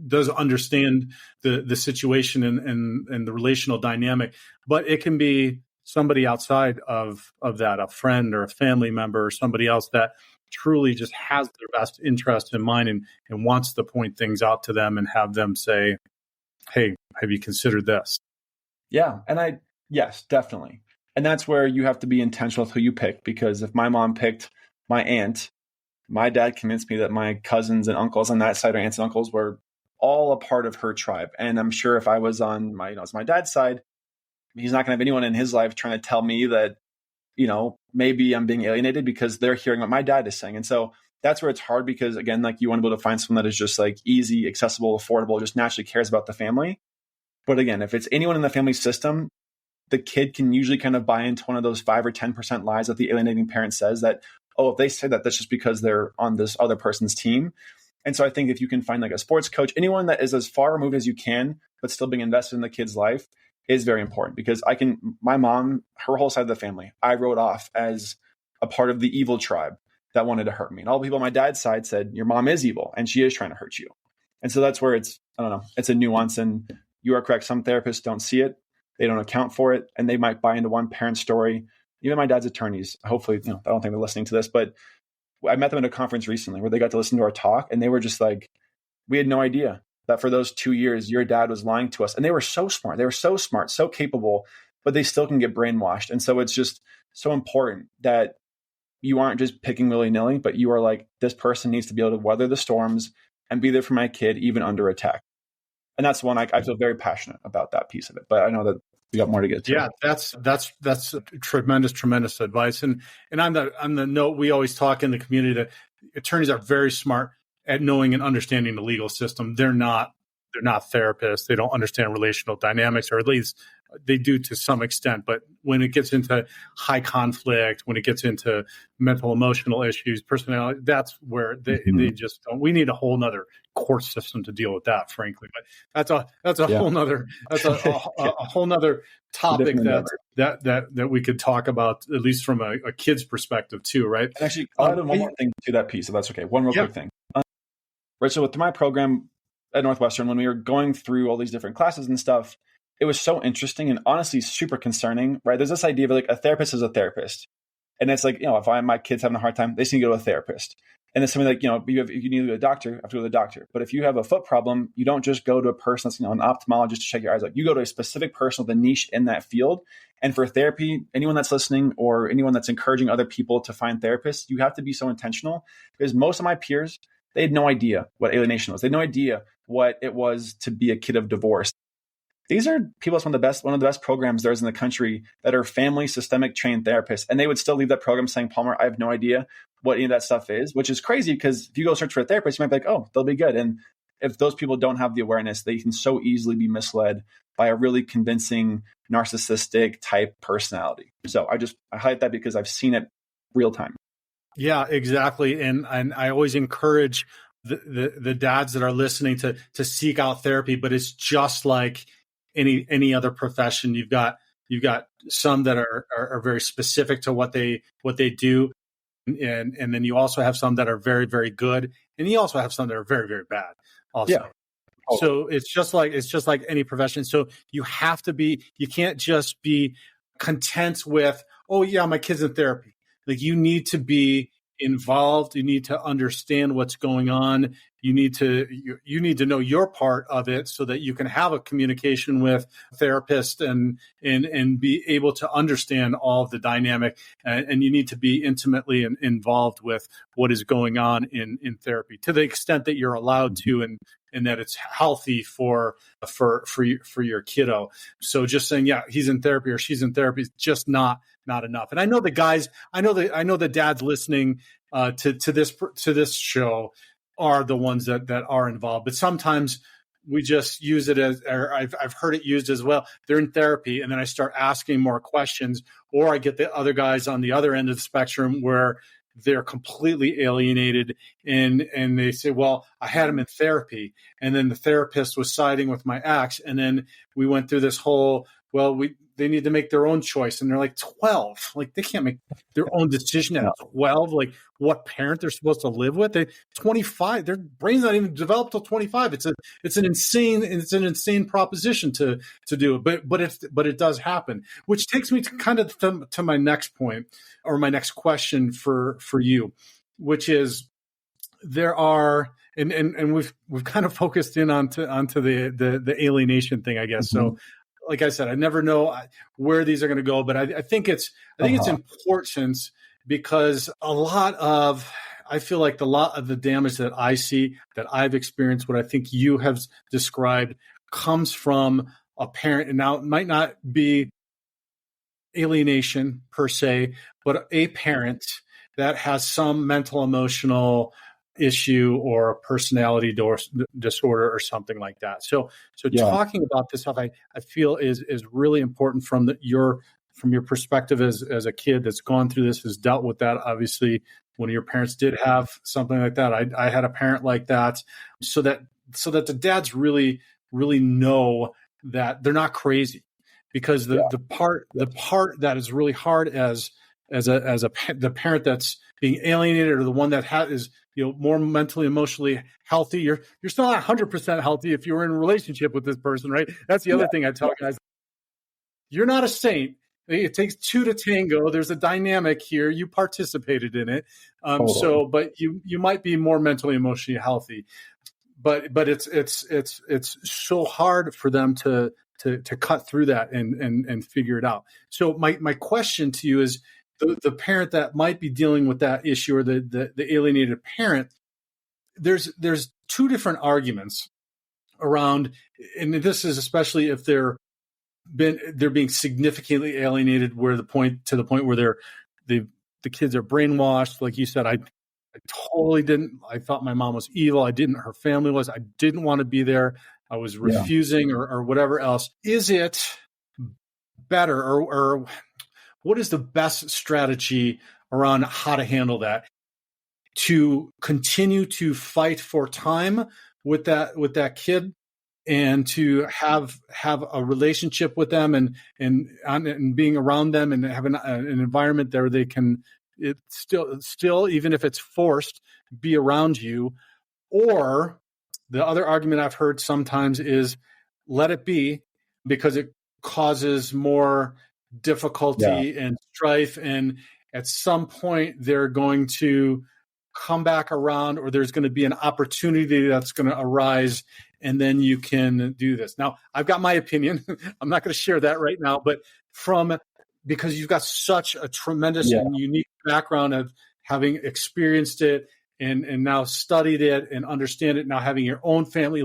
A: does understand the situation and the relational dynamic, but it can be somebody outside of that, a friend or a family member or somebody else that truly just has their best interest in mind and wants to point things out to them and have them say, hey, have you considered this?
B: Yeah. And yes, definitely. And that's where you have to be intentional with who you pick, because if my mom picked my aunt, my dad convinced me that my cousins and uncles on that side, or aunts and uncles, were all a part of her tribe. And I'm sure if I was on my dad's side, he's not going to have anyone in his life trying to tell me that, maybe I'm being alienated because they're hearing what my dad is saying. And so that's where it's hard because, again, like you want to be able to find someone that is just like easy, accessible, affordable, just naturally cares about the family. But again, if it's anyone in the family system, the kid can usually kind of buy into one of those 5 or 10% lies that the alienating parent says that, oh, if they say that, that's just because they're on this other person's team. And so I think if you can find like a sports coach, anyone that is as far removed as you can, but still being invested in the kid's life is very important, because my mom, her whole side of the family, I wrote off as a part of the evil tribe that wanted to hurt me. And all the people on my dad's side said, your mom is evil and she is trying to hurt you. And so that's where it's, I don't know, it's a nuance. And you are correct. Some therapists don't see it. They don't account for it. And they might buy into one parent's story. Even my dad's attorneys, hopefully, I don't think they're listening to this, but I met them at a conference recently where they got to listen to our talk. And they were just like, we had no idea that for those 2 years, your dad was lying to us. And they were so smart. They were so smart, so capable, but they still can get brainwashed. And so it's just so important that you aren't just picking willy-nilly, but you are like, this person needs to be able to weather the storms and be there for my kid, even under attack. And that's one I feel very passionate about that piece of it. But I know that we got more to get to.
A: Yeah, that's tremendous advice. And on the note, we always talk in the community that attorneys are very smart at knowing and understanding the legal system. They're not therapists. They don't understand relational dynamics, or at least they do to some extent. But when it gets into high conflict, when it gets into mental, emotional issues, personality, that's where they just don't. We need a whole nother court system to deal with that, frankly. But that's a whole nother whole nother topic that we could talk about, at least from a kid's perspective too, right?
B: And actually, I'll add one more thing to that piece, if that's okay. One real quick thing. Right. So with my program at Northwestern, when we were going through all these different classes and stuff, it was so interesting and honestly super concerning, right? There's this idea of like a therapist is a therapist. And it's like, if my kid's having a hard time, they just need to go to a therapist. And it's something like, if you need to go to a doctor, you have to go to the doctor. But if you have a foot problem, you don't just go to a person that's, an ophthalmologist to check your eyes out. You go to a specific person with a niche in that field. And for therapy, anyone that's listening or anyone that's encouraging other people to find therapists, you have to be so intentional, because most of my peers, they had no idea what alienation was. They had no idea what it was to be a kid of divorce. These are people that's one of the best programs there is in the country that are family systemic trained therapists. And they would still leave that program saying, Palmer, I have no idea what any of that stuff is, which is crazy, because if you go search for a therapist, you might be like, oh, they'll be good. And if those people don't have the awareness, they can so easily be misled by a really convincing narcissistic type personality. So I highlight that because I've seen it real time.
A: Yeah, exactly. And I always encourage the dads that are listening to seek out therapy, but it's just like any other profession. You've got some that are very specific to what they do, and then you also have some that are very, very good, and you also have some that are very, very bad also. Yeah. Oh. So it's just like any profession. So you can't just be content with, oh yeah, my kid's in therapy. Like, you need to be involved. You need to understand what's going on. You need to know your part of it so that you can have a communication with a therapist and be able to understand all of the dynamic. And you need to be intimately involved with what is going on in therapy to the extent that you're allowed to, and that it's healthy for your kiddo. So just saying, yeah, he's in therapy or she's in therapy is just not enough. And I know the guys, I know the dads listening to this show are the ones that are involved. But sometimes we just use it as, or I've heard it used as well. They're in therapy, and then I start asking more questions, or I get the other guys on the other end of the spectrum where they're completely alienated, and they say, well, I had him in therapy, and then the therapist was siding with my ex, and then we went through this whole, they need to make their own choice, and they're like 12. Like, they can't make their own decision at 12, like what parent they're supposed to live with. They 25, their brain's not even developed till 25. It's an insane proposition to do it, but it does happen, which takes me to kind of to my next point, or my next question for you, which is, there are, and we've kind of focused in onto the alienation thing, I guess. Mm-hmm. So, like I said, I never know where these are going to go, but I think it's important, because I feel like a lot of the damage that I see, that I've experienced, what I think you have described, comes from a parent. And now it might not be alienation per se, but a parent that has some mental, emotional issue or a personality disorder or something like that. So talking about this stuff, I feel is really important from your perspective as a kid that's gone through this, has dealt with that. Obviously, one of your parents did have something like that. I had a parent like that, so that the dads really, really know that they're not crazy, because the part that is really hard as the parent that's being alienated, or the one that is more mentally, emotionally healthy. You're still not 100% healthy if you're in a relationship with this person, right? That's the other thing I tell guys. You're not a saint. It takes two to tango. There's a dynamic here. You participated in it. Totally. But you might be more mentally, emotionally healthy. But it's so hard for them to cut through that and figure it out. So my question to you is, the parent that might be dealing with that issue, or the alienated parent, there's two different arguments around, and this is especially if they're being significantly alienated, to the point where the kids are brainwashed. Like you said, I totally didn't. I thought my mom was evil. Her family was. I didn't want to be there. I was refusing, or whatever else. Is it better, or what is the best strategy around how to handle that? To continue to fight for time with that kid, and to have a relationship with them, and being around them, and have an environment there they can still, even if it's forced, be around you. Or the other argument I've heard sometimes is, let it be, because it causes more difficulty and strife, and at some point they're going to come back around, or there's going to be an opportunity that's going to arise, and then you can do this. Now, I've got my opinion. I'm not going to share that right now, but because you've got such a tremendous and unique background of having experienced it, and now studied it and understand it, now having your own family,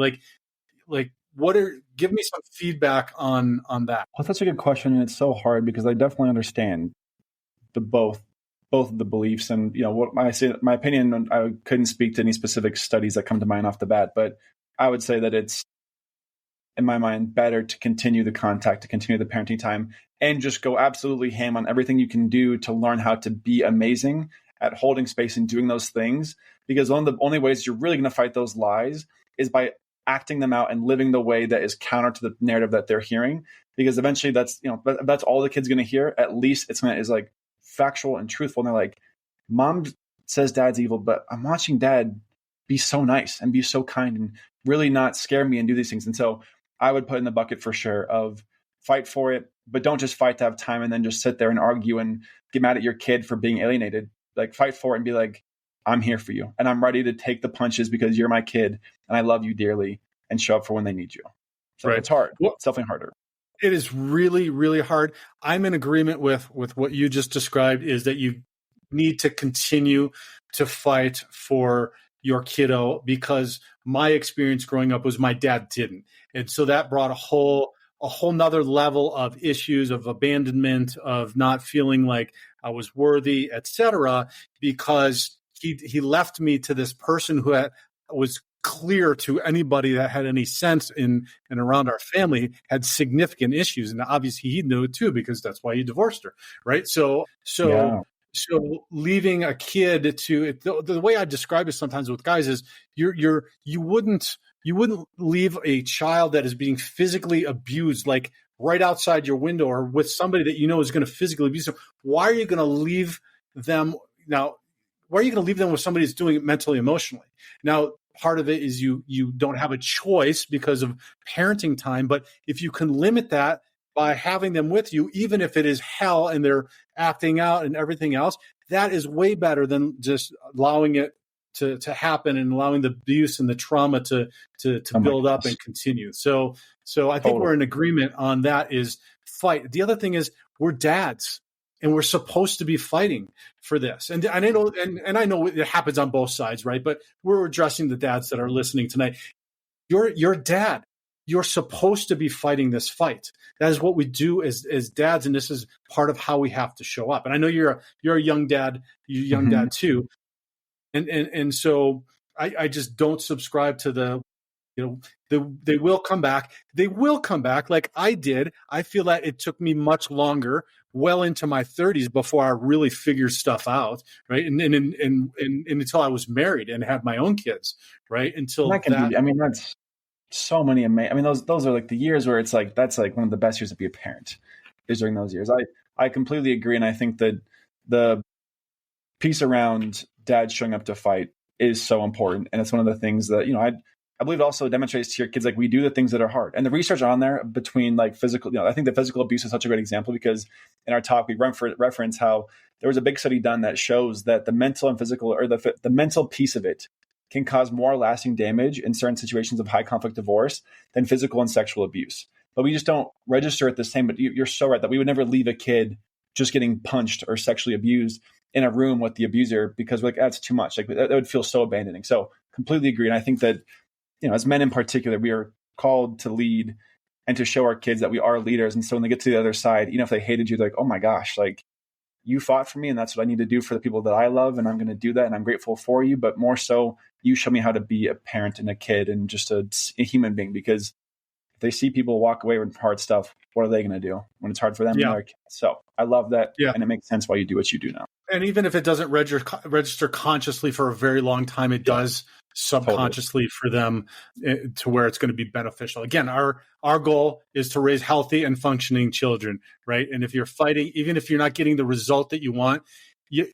A: give me some feedback on that.
B: Well, that's a good question, and it's so hard, because I definitely understand both of the beliefs. And what I say, my opinion, I couldn't speak to any specific studies that come to mind off the bat, but I would say that it's, in my mind, better to continue the contact, to continue the parenting time, and just go absolutely ham on everything you can do to learn how to be amazing at holding space and doing those things. Because one of the only ways you're really going to fight those lies is by acting them out and living the way that is counter to the narrative that they're hearing. Because eventually that's all the kid's going to hear. At least it's like factual and truthful. And they're like, mom says dad's evil, but I'm watching dad be so nice and be so kind and really not scare me and do these things. And so I would put in the bucket for sure of fight for it, but don't just fight to have time and then just sit there and argue and get mad at your kid for being alienated. Like, fight for it and be like, I'm here for you, and I'm ready to take the punches because you're my kid and I love you dearly, and show up for when they need you. So It's hard. It's definitely harder.
A: It is really, really hard. I'm in agreement with what you just described, is that you need to continue to fight for your kiddo, because my experience growing up was my dad didn't. And so that brought a whole nother level of issues, of abandonment, of not feeling like I was worthy, etc., because he left me to this person who was clear to anybody that had any sense in and around our family, had significant issues. And obviously he knew it too, because that's why he divorced her. Right. So leaving a kid to the way I describe it sometimes with guys is you wouldn't leave a child that is being physically abused, like right outside your window, or with somebody that is going to physically abuse them. Why are you going to leave them now? Why are you going to leave them with somebody who's doing it mentally, emotionally? Now, part of it is you don't have a choice because of parenting time, but if you can limit that by having them with you, even if it is hell and they're acting out and everything else, that is way better than just allowing it to happen and allowing the abuse and the trauma to build up and continue. So I think we're in agreement on that, is fight. The other thing is, we're dads, and we're supposed to be fighting for this. And I know it happens on both sides, right? But we're addressing the dads that are listening tonight. You're dad. You're supposed to be fighting this fight. That is what we do as dads, and this is part of how we have to show up. And I know you're a young dad. You're a young dad too. And so I just don't subscribe to they will come back. They will come back like I did. I feel that it took me much longer, well into my 30s, before I really figured stuff out, right? And until I was married and had my own kids, right?
B: That's so many amazing. Those are like the years where it's like, that's like one of the best years to be a parent, is during those years. I completely agree, and I think that the piece around dad showing up to fight is so important. And it's one of the things that, I believe it also demonstrates to your kids, like, we do the things that are hard. And the research on there between like physical, I think the physical abuse is such a great example, because in our talk, we reference how there was a big study done that shows that the mental and physical, or the mental piece of it, can cause more lasting damage in certain situations of high conflict divorce than physical and sexual abuse. But we just don't register it the same. But you're so right that we would never leave a kid just getting punched or sexually abused in a room with the abuser, because we're like, that's too much. Like, that would feel so abandoning. So completely agree. And I think that, as men in particular, we are called to lead and to show our kids that we are leaders. And so when they get to the other side, if they hated you, they're like, oh my gosh, like, you fought for me, and that's what I need to do for the people that I love. And I'm going to do that. And I'm grateful for you. But more so, you show me how to be a parent and a kid and just a human being, because if they see people walk away with hard stuff, what are they going to do when it's hard for them?
A: Yeah.
B: So I love that.
A: Yeah.
B: And it makes sense why you do what you do now.
A: And even if it doesn't register consciously for a very long time, it does subconsciously for them to where it's going to be beneficial. Again, our goal is to raise healthy and functioning children, right? And if you're fighting, even if you're not getting the result that you want, you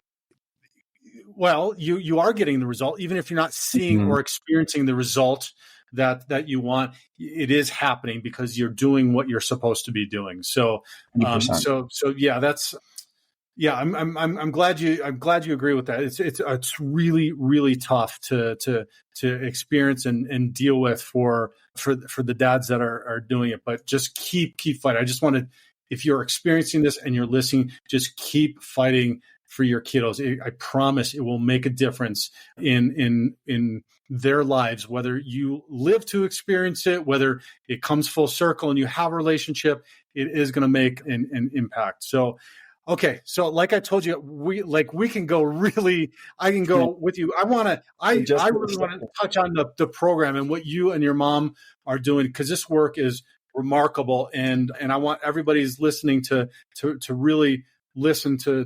A: are getting the result, even if you're not seeing or experiencing the result that you want. It is happening because you're doing what you're supposed to be doing. So, I'm glad you agree with that. It's really, really tough to experience and deal with for the dads that are doing it, but just keep fighting. I just wanted, if you're experiencing this and you're listening, just keep fighting for your kiddos. I promise it will make a difference in their lives, whether you live to experience it, whether it comes full circle and you have a relationship, it is going to make an impact. So, okay. So like I told you, we can go really, I can go with you. I really want to touch on the program and what you and your mom are doing, because this work is remarkable. And I want everybody who's listening to really listen to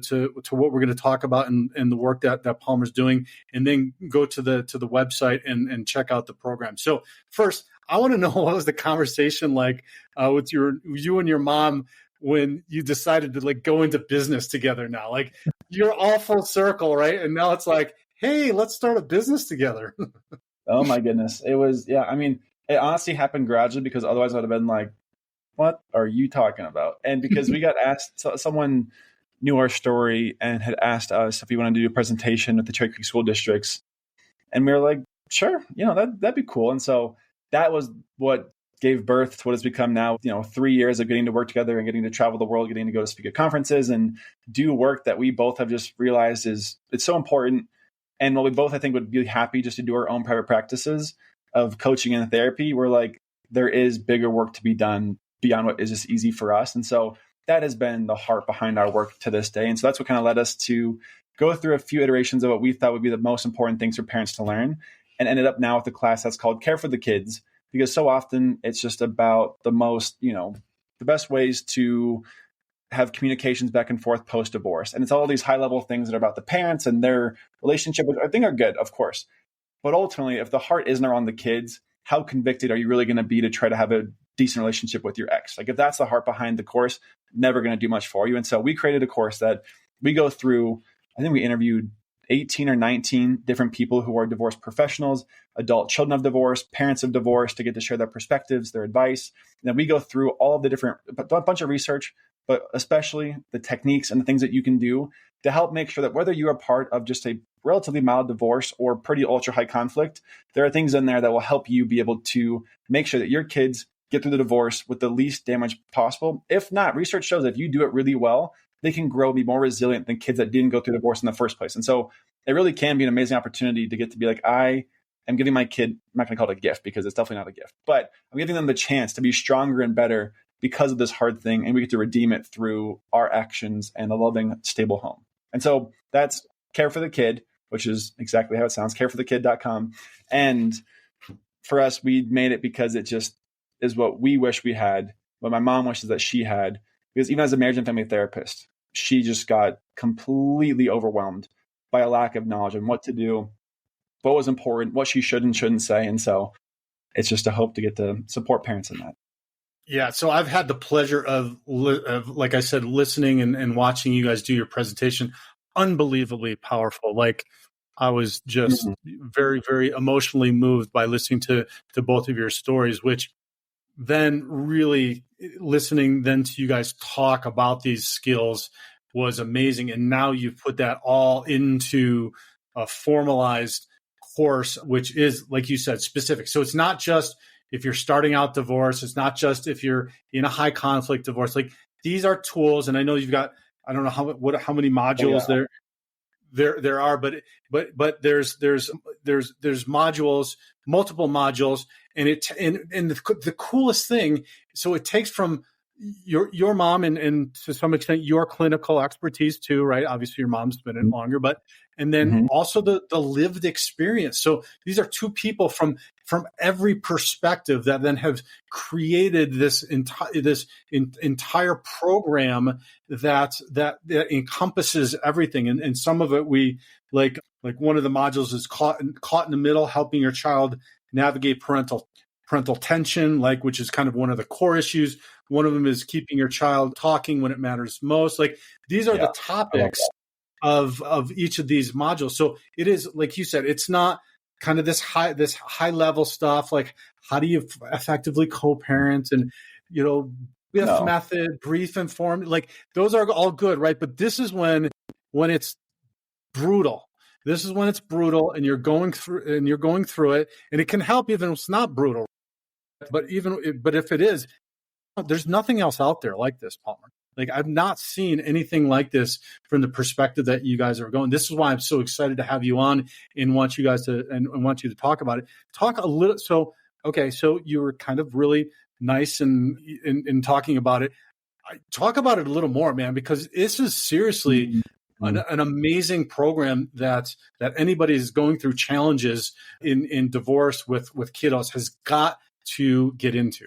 A: what we're going to talk about and the work that Palmer's doing, and then go to the website and check out the program. So first, I want to know, what was the conversation like with you and your mom when you decided to go into business together now? Like, you're all full circle, right? And now it's like, hey, let's start a business together.
B: Oh my goodness. It was, I mean, it honestly happened gradually, because otherwise I'd have been like, what are you talking about? And because we got asked, someone knew our story and had asked us if we wanted to do a presentation at the Cherry Creek school districts. And we were like, sure, that'd be cool. And so that was what gave birth to what has become now, 3 years of getting to work together and getting to travel the world, getting to go to speak at conferences and do work that we both have just realized it's so important. And while we both, I think, would be happy just to do our own private practices of coaching and therapy, we're like, there is bigger work to be done beyond what is just easy for us. And so that has been the heart behind our work to this day. And so that's what kind of led us to go through a few iterations of what we thought would be the most important things for parents to learn, and ended up now with a class that's called Care for the Kids, because so often it's just about the most, the best ways to have communications back and forth post-divorce. And it's all these high-level things that are about the parents and their relationship, which I think are good, of course. But ultimately, if the heart isn't around the kids, how convicted are you really going to be to try to have a decent relationship with your ex? Like, if that's the heart behind the course, never going to do much for you. And so we created a course that we go through. I think we interviewed 18 or 19 different people who are divorce professionals, adult children of divorce, parents of divorce, to get to share their perspectives, their advice. And then we go through all of the different, a bunch of research, but especially the techniques and the things that you can do to help make sure that whether you are part of just a relatively mild divorce or pretty ultra high conflict, there are things in there that will help you be able to make sure that your kids get through the divorce with the least damage possible. If not, research shows that if you do it really well, they can grow, be more resilient than kids that didn't go through divorce in the first place. And so it really can be an amazing opportunity to get to be like, I am giving my kid, I'm not going to call it a gift because it's definitely not a gift, but I'm giving them the chance to be stronger and better because of this hard thing. And we get to redeem it through our actions and a loving, stable home. And so that's Care for the Kid, which is exactly how it sounds, careforthekid.com. And for us, we made it because it just is what we wish we had, what my mom wishes that she had. Because even as a marriage and family therapist, she just got completely overwhelmed by a lack of knowledge on what to do, what was important, what she should and shouldn't say. And so it's just a hope to get to support parents in that.
A: Yeah. So I've had the pleasure of like I said, listening and watching you guys do your presentation. unbelievably powerful. Like I was just
B: Mm-hmm.
A: very, very emotionally moved by listening to both of your stories, which then really listening then to you guys talk about these skills was amazing. And now you've put that all into a formalized course, which is, like you said, specific. So it's not just if you're starting out divorce. It's not just if you're in a high conflict divorce. Like these are tools. And I know you've got, I don't know how many modules there are, but there's modules, multiple modules, and the coolest thing. So it takes from your mom and to some extent your clinical expertise too, right? Obviously your mom's been in it longer, but and then
B: Mm-hmm.
A: also the lived experience. So these are two people from every perspective that then have created this entire program that encompasses everything. And some of it we like one of the modules is caught in the middle, helping your child navigate parental tension, like, which is kind of one of the core issues. One of them is keeping your child talking when it matters most. Like these are the topics of each of these modules. So it is, like you said, it's not kind of this high level stuff. Like how do you effectively co-parent and, BIF method, brief, informed, like those are all good. Right. But this is when it's brutal. This is when it's brutal and you're going through it, and it can help even if it's not brutal. But if it is, there's nothing else out there like this, Palmer. Like I've not seen anything like this from the perspective that you guys are going. This is why I'm so excited to have you on and want you guys to and want you to talk about it. Talk a little. So you were kind of really nice in talking about it. Talk about it a little more, man, because this is seriously an amazing program that anybody is going through challenges in divorce with kiddos has got to get into.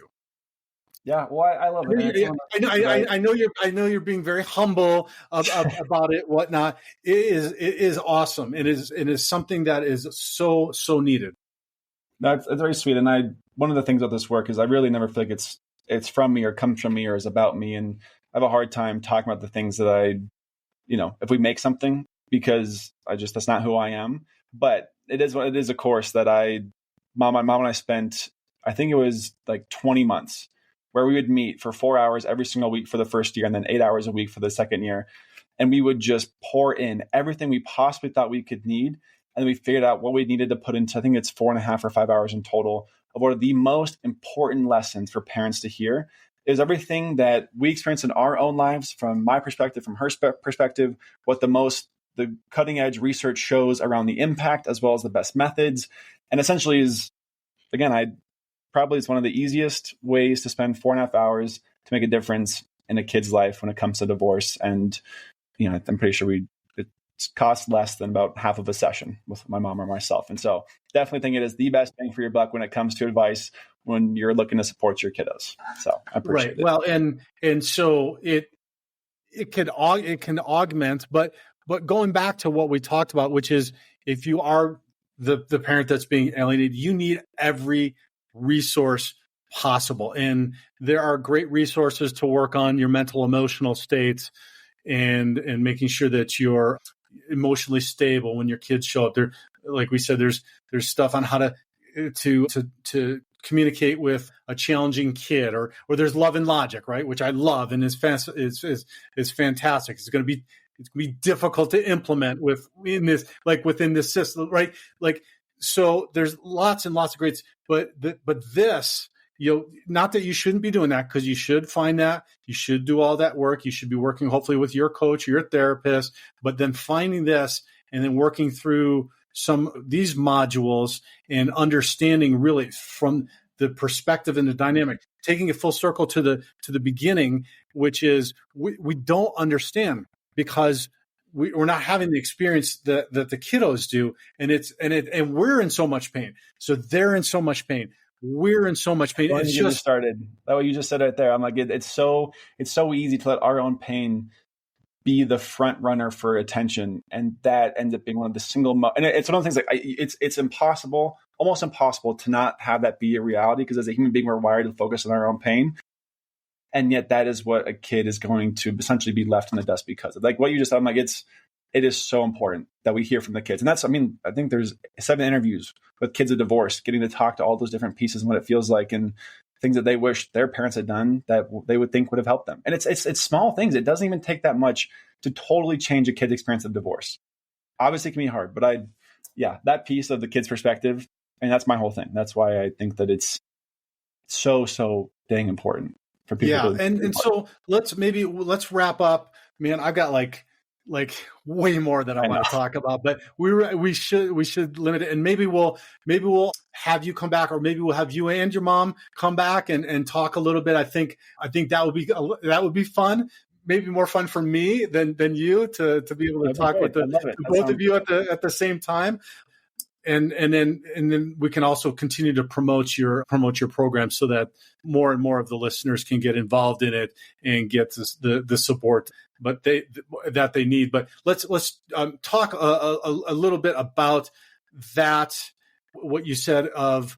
B: Yeah, well, I love it.
A: I know you're being very humble about it, whatnot. It is awesome. It is something that is so needed.
B: That's very sweet. And one of the things about this work is I really never feel like it's from me or comes from me or is about me. And I have a hard time talking about the things that if we make something, because that's not who I am. But it is a course that my mom and I spent, I think it was like 20 months, where we would meet for 4 hours every single week for the first year and then 8 hours a week for the second year. And we would just pour in everything we possibly thought we could need. And we figured out what we needed to put into, I think it's 4.5 or 5 hours in total, of what are the most important lessons for parents to hear. Is everything that we experience in our own lives, from my perspective, from her perspective, what the cutting edge research shows around the impact, as well as the best methods. And essentially is, again, probably it's one of the easiest ways to spend 4.5 hours to make a difference in a kid's life when it comes to divorce. And, I'm pretty sure it costs less than about half of a session with my mom or myself. And so definitely think it is the best bang for your buck when it comes to advice when you're looking to support your kiddos. So I appreciate it.
A: Well, and so it can augment, but going back to what we talked about, which is if you are the parent that's being alienated, you need every resource possible. And there are great resources to work on your mental, emotional states and making sure that you're emotionally stable when your kids show up there. Like we said, there's stuff on how to communicate with a challenging kid, or there's Love and Logic, right? Which I love and is fantastic. It's going to be difficult to implement within this system, right? Like, so there's lots and lots of greats, but this, not that you shouldn't be doing that, because you should find that, you should do all that work. You should be working hopefully with your coach or your therapist, but then finding this and then working through some of these modules and understanding really from the perspective and the dynamic, taking it full circle to the beginning, which is we don't understand because we're not having the experience that the kiddos do, and we're in so much pain. So they're in so much pain. We're in so much pain.
B: It's just started. That what you just said right there. I'm like, it's so easy to let our own pain be the front runner for attention, and that ends up being one of the and it's one of the things, like it's impossible, almost impossible, to not have that be a reality, because as a human being, we're wired to focus on our own pain, and yet that is what a kid is going to essentially be left in the dust because of. Like what you just said. I'm like, it's it is so important that we hear from the kids. And that's, I mean, I think there's 7 interviews with kids of divorce, getting to talk to all those different pieces and what it feels like and things that they wish their parents had done that they would think would have helped them. And it's small things. It doesn't even take that much to totally change a kid's experience of divorce. Obviously it can be hard, but that piece of the kid's perspective, and that's my whole thing. That's why I think that it's so dang important for people.
A: Yeah. And so let's wrap up, man. I've got like way more that I want to talk about, but we should limit it. And maybe we'll have you come back, or maybe we'll have you and your mom come back and talk a little bit. I think that would be fun. Maybe more fun for me than you to be able to talk with both of you at the same time. And then we can also continue to promote your program so that more and more of the listeners can get involved in it and get the support that they need. But let's talk a little bit about that. What you said of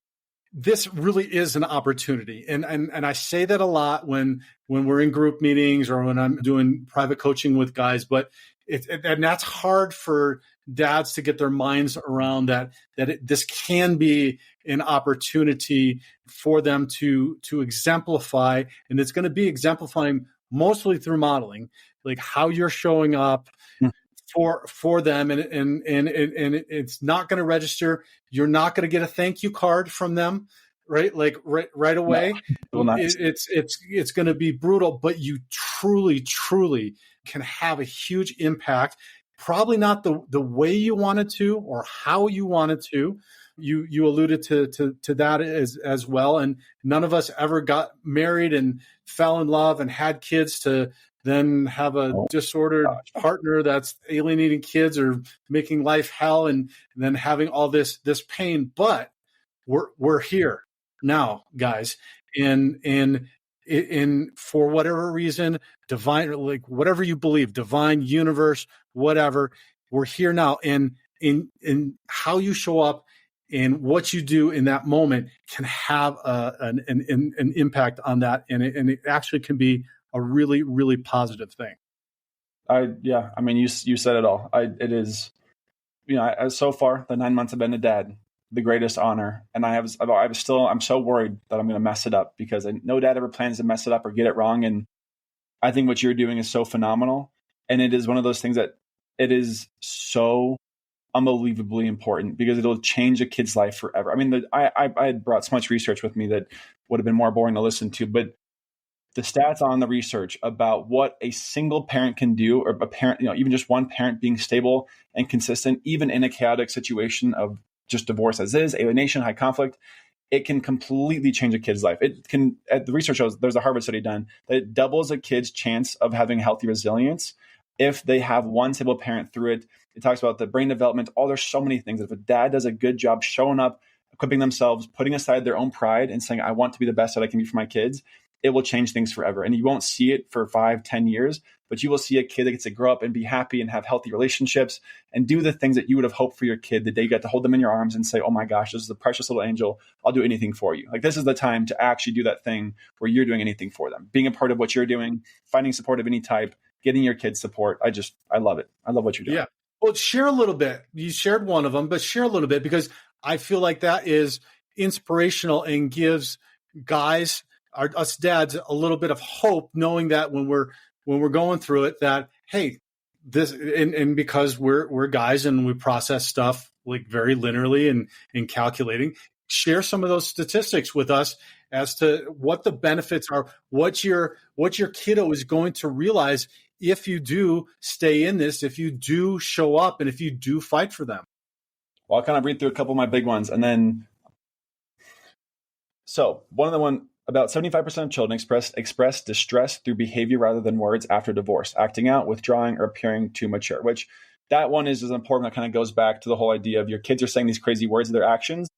A: this really is an opportunity, and I say that a lot when we're in group meetings or when I'm doing private coaching with guys, but and that's hard for dads to get their minds around that this can be an opportunity for them to exemplify, and it's going to be exemplifying mostly through modeling, like how you're showing up for them, and it's not going to register. You're not going to get a thank you card from them, right? Like right away. No, it's going to be brutal, but you truly can have a huge impact. Probably not the way you wanted to or how you wanted to. You alluded to that as well. And none of us ever got married and fell in love and had kids to then have a disordered partner that's alienating kids or making life hell and then having all this pain. But we're here now, guys. And for whatever reason, divine, like whatever you believe, divine, universe, whatever, we're here now. And in how you show up and what you do in that moment can have an impact on that. And it actually can be a really, really positive thing.
B: I mean, you said it all. It is, so far the 9 months I've been a dad, the greatest honor. And I'm so worried that I'm going to mess it up because no dad ever plans to mess it up or get it wrong. And I think what you're doing is so phenomenal. And it is one of those things that it is so unbelievably important because it'll change a kid's life forever. I mean, I had brought so much research with me that would have been more boring to listen to, but the stats on the research about what a single parent can do, or a parent, even just one parent being stable and consistent, even in a chaotic situation of just divorce as is, alienation, high conflict, it can completely change a kid's life. It can, the research shows, there's a Harvard study done, that it doubles a kid's chance of having healthy resilience if they have one stable parent through it. It talks about the brain development. There's so many things. If a dad does a good job showing up, equipping themselves, putting aside their own pride and saying, I want to be the best that I can be for my kids, it will change things forever. And you won't see it for 5-10 years, but you will see a kid that gets to grow up and be happy and have healthy relationships and do the things that you would have hoped for your kid the day you got to hold them in your arms and say, oh my gosh, this is a precious little angel. I'll do anything for you. Like, this is the time to actually do that thing where you're doing anything for them, being a part of what you're doing, finding support of any type, getting your kids support. I love it. I love what you're doing.
A: Yeah. Well, share a little bit. You shared one of them, but share a little bit because I feel like that is inspirational and gives guys, us dads, a little bit of hope, knowing that when we're going through it, that hey, this and because we're guys and we process stuff like very linearly and calculating. Share some of those statistics with us as to what the benefits are, what your kiddo is going to realize if you do stay in this, if you do show up, and if you do fight for them.
B: Well, I'll kind of read through a couple of my big ones, and then so about 75% of children express distress through behavior rather than words after divorce, acting out, withdrawing, or appearing too mature, which that one is important. That kind of goes back to the whole idea of your kids are saying these crazy words of their actions.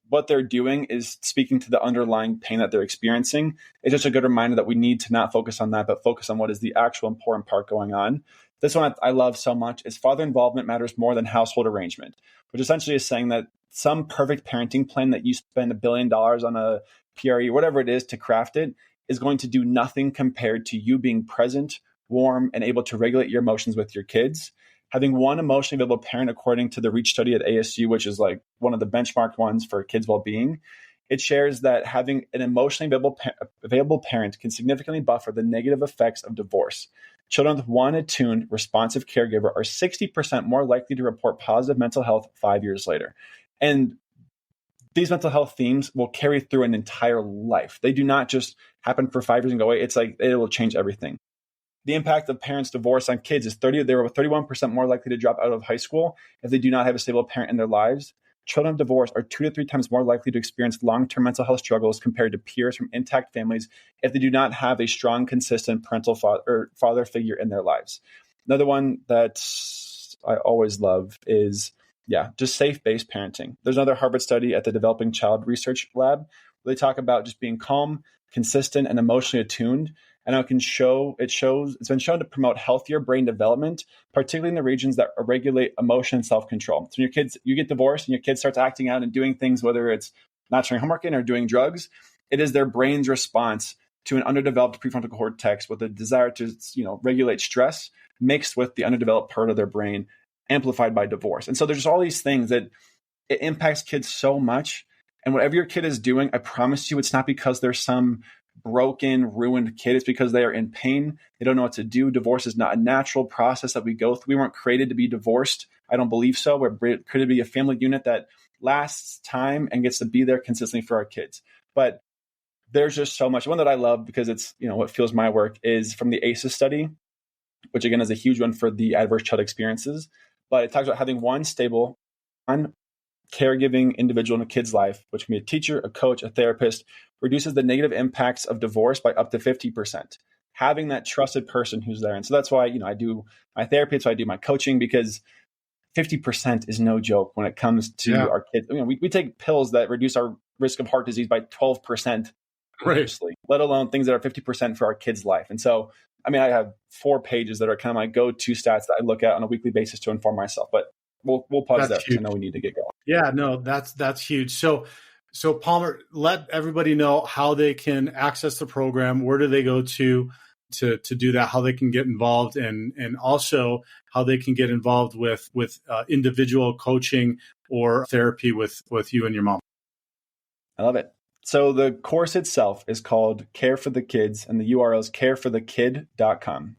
B: What they're doing is speaking to the underlying pain that they're experiencing. It's just a good reminder that we need to not focus on that, but focus on what is the actual important part going on. This one I love so much is father involvement matters more than household arrangement, which essentially is saying that some perfect parenting plan that you spend $1 billion on a PRE, whatever it is, to craft it, is going to do nothing compared to you being present, warm, and able to regulate your emotions with your kids. having one emotionally available parent, according to the REACH study at ASU, which is like one of the benchmark ones for kids' well-being, it shares that having an emotionally available parent can significantly buffer the negative effects of divorce. Children with one attuned, responsive caregiver are 60% more likely to report positive mental health 5 years later. And these mental health themes will carry through an entire life. They do not just happen for 5 years and go away. It's like it will change everything. The impact of parents' divorce on kids is they were 31% more likely to drop out of high school if they do not have a stable parent in their lives. Children of divorce are 2 to 3 times more likely to experience long-term mental health struggles compared to peers from intact families if they do not have a strong, consistent parental father figure in their lives. Another one that I always love is, just safe-based parenting. There's another Harvard study at the Developing Child Research Lab where they talk about just being calm, consistent, and emotionally attuned. And it's been shown to promote healthier brain development, particularly in the regions that regulate emotion and self-control. So you get divorced and your kid starts acting out and doing things, whether it's not showing homework in or doing drugs, it is their brain's response to an underdeveloped prefrontal cortex with a desire to, regulate stress mixed with the underdeveloped part of their brain amplified by divorce. And so there's all these things that it impacts kids so much. And whatever your kid is doing, I promise you, it's not because there's some broken, ruined kid. It's because they are in pain. They don't know what to do. Divorce is not a natural process that we go through. We weren't created to be divorced. I don't believe so. We're created to be a family unit that lasts time and gets to be there consistently for our kids. But there's just so much. One that I love because it's, what fuels my work is from the ACEs study, which again is a huge one for the adverse child experiences. But it talks about having one stable, caregiving individual in a kid's life, which can be a teacher, a coach, a therapist, reduces the negative impacts of divorce by up to 50%. Having that trusted person who's there. And so that's why, I do my therapy. That's why I do my coaching, because 50% is no joke when it comes to our kids. We take pills that reduce our risk of heart disease by 12%, let alone things that are 50% for our kids' life. And so, I have 4 pages that are kind of my go-to stats that I look at on a weekly basis to inform myself. But we'll pause there because I know we need to get going.
A: Yeah, no, that's huge. So Palmer, let everybody know how they can access the program. Where do they go to do that? How they can get involved, and also how they can get involved with individual coaching or therapy with you and your mom.
B: I love it. So the course itself is called Care for the Kids, and the URL is careforthekid.com.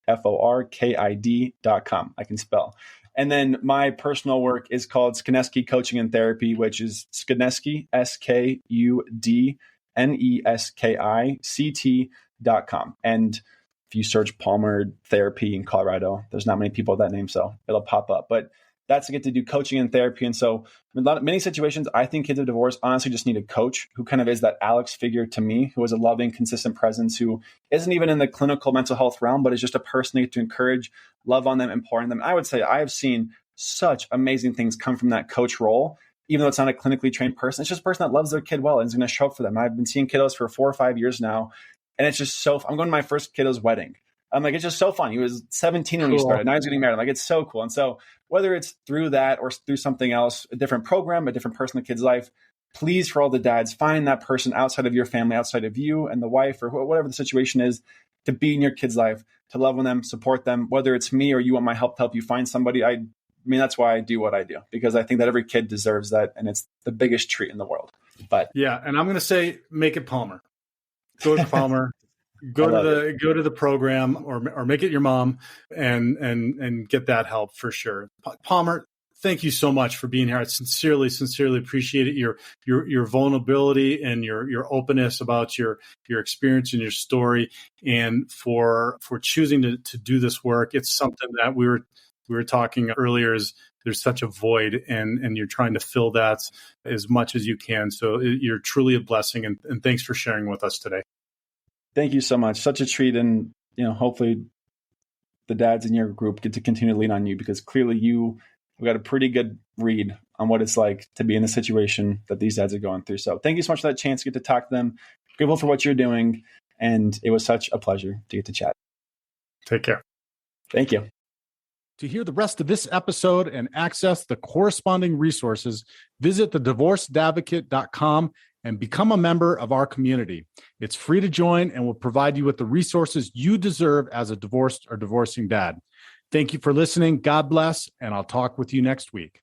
B: CareForKid.com. I can spell. And then my personal work is called Skudneski Coaching and Therapy, which is Skudneski, SKUDNESKICT.com. And if you search Palmer Therapy in Colorado, there's not many people with that name, so it'll pop up. But that's to get to do coaching and therapy. And so in many situations, I think kids of divorce honestly just need a coach who kind of is that Alex figure to me, who is a loving, consistent presence, who isn't even in the clinical mental health realm, but is just a person to encourage, love on them, empowering them. I would say I have seen such amazing things come from that coach role, even though it's not a clinically trained person. It's just a person that loves their kid well and is going to show up for them. I've been seeing kiddos for 4 or 5 years now, and it's just I'm going to my first kiddo's wedding. I'm like, it's just so fun. He was 17 when we started. Now he's getting married. I'm like, it's so cool. And so whether it's through that or through something else, a different program, a different person in the kid's life, please, for all the dads, find that person outside of your family, outside of you and the wife or whatever the situation is, to be in your kid's life, to love on them, support them, whether it's me or you want my help to help you find somebody. That's why I do what I do, because I think that every kid deserves that. And it's the biggest treat in the world. But
A: yeah. And I'm going to say, make it Palmer. Go to Palmer. Go to the program or make it your mom and get that help for sure. Palmer, thank you so much for being here. I sincerely appreciate it. Your vulnerability and your openness about your experience and your story, and for choosing to do this work. It's something that we were talking earlier, is there's such a void, and you're trying to fill that as much as you can. So you're truly a blessing, and thanks for sharing with us today.
B: Thank you so much. Such a treat. And, hopefully the dads in your group get to continue to lean on you, because clearly you have got a pretty good read on what it's like to be in the situation that these dads are going through. So thank you so much for that chance to get to talk to them. Grateful for what you're doing. And it was such a pleasure to get to chat.
A: Take care.
B: Thank you.
D: To hear the rest of this episode and access the corresponding resources, visit thedivorcedadvocate.com and become a member of our community. It's free to join and will provide you with the resources you deserve as a divorced or divorcing dad. Thank you for listening. God bless, and I'll talk with you next week.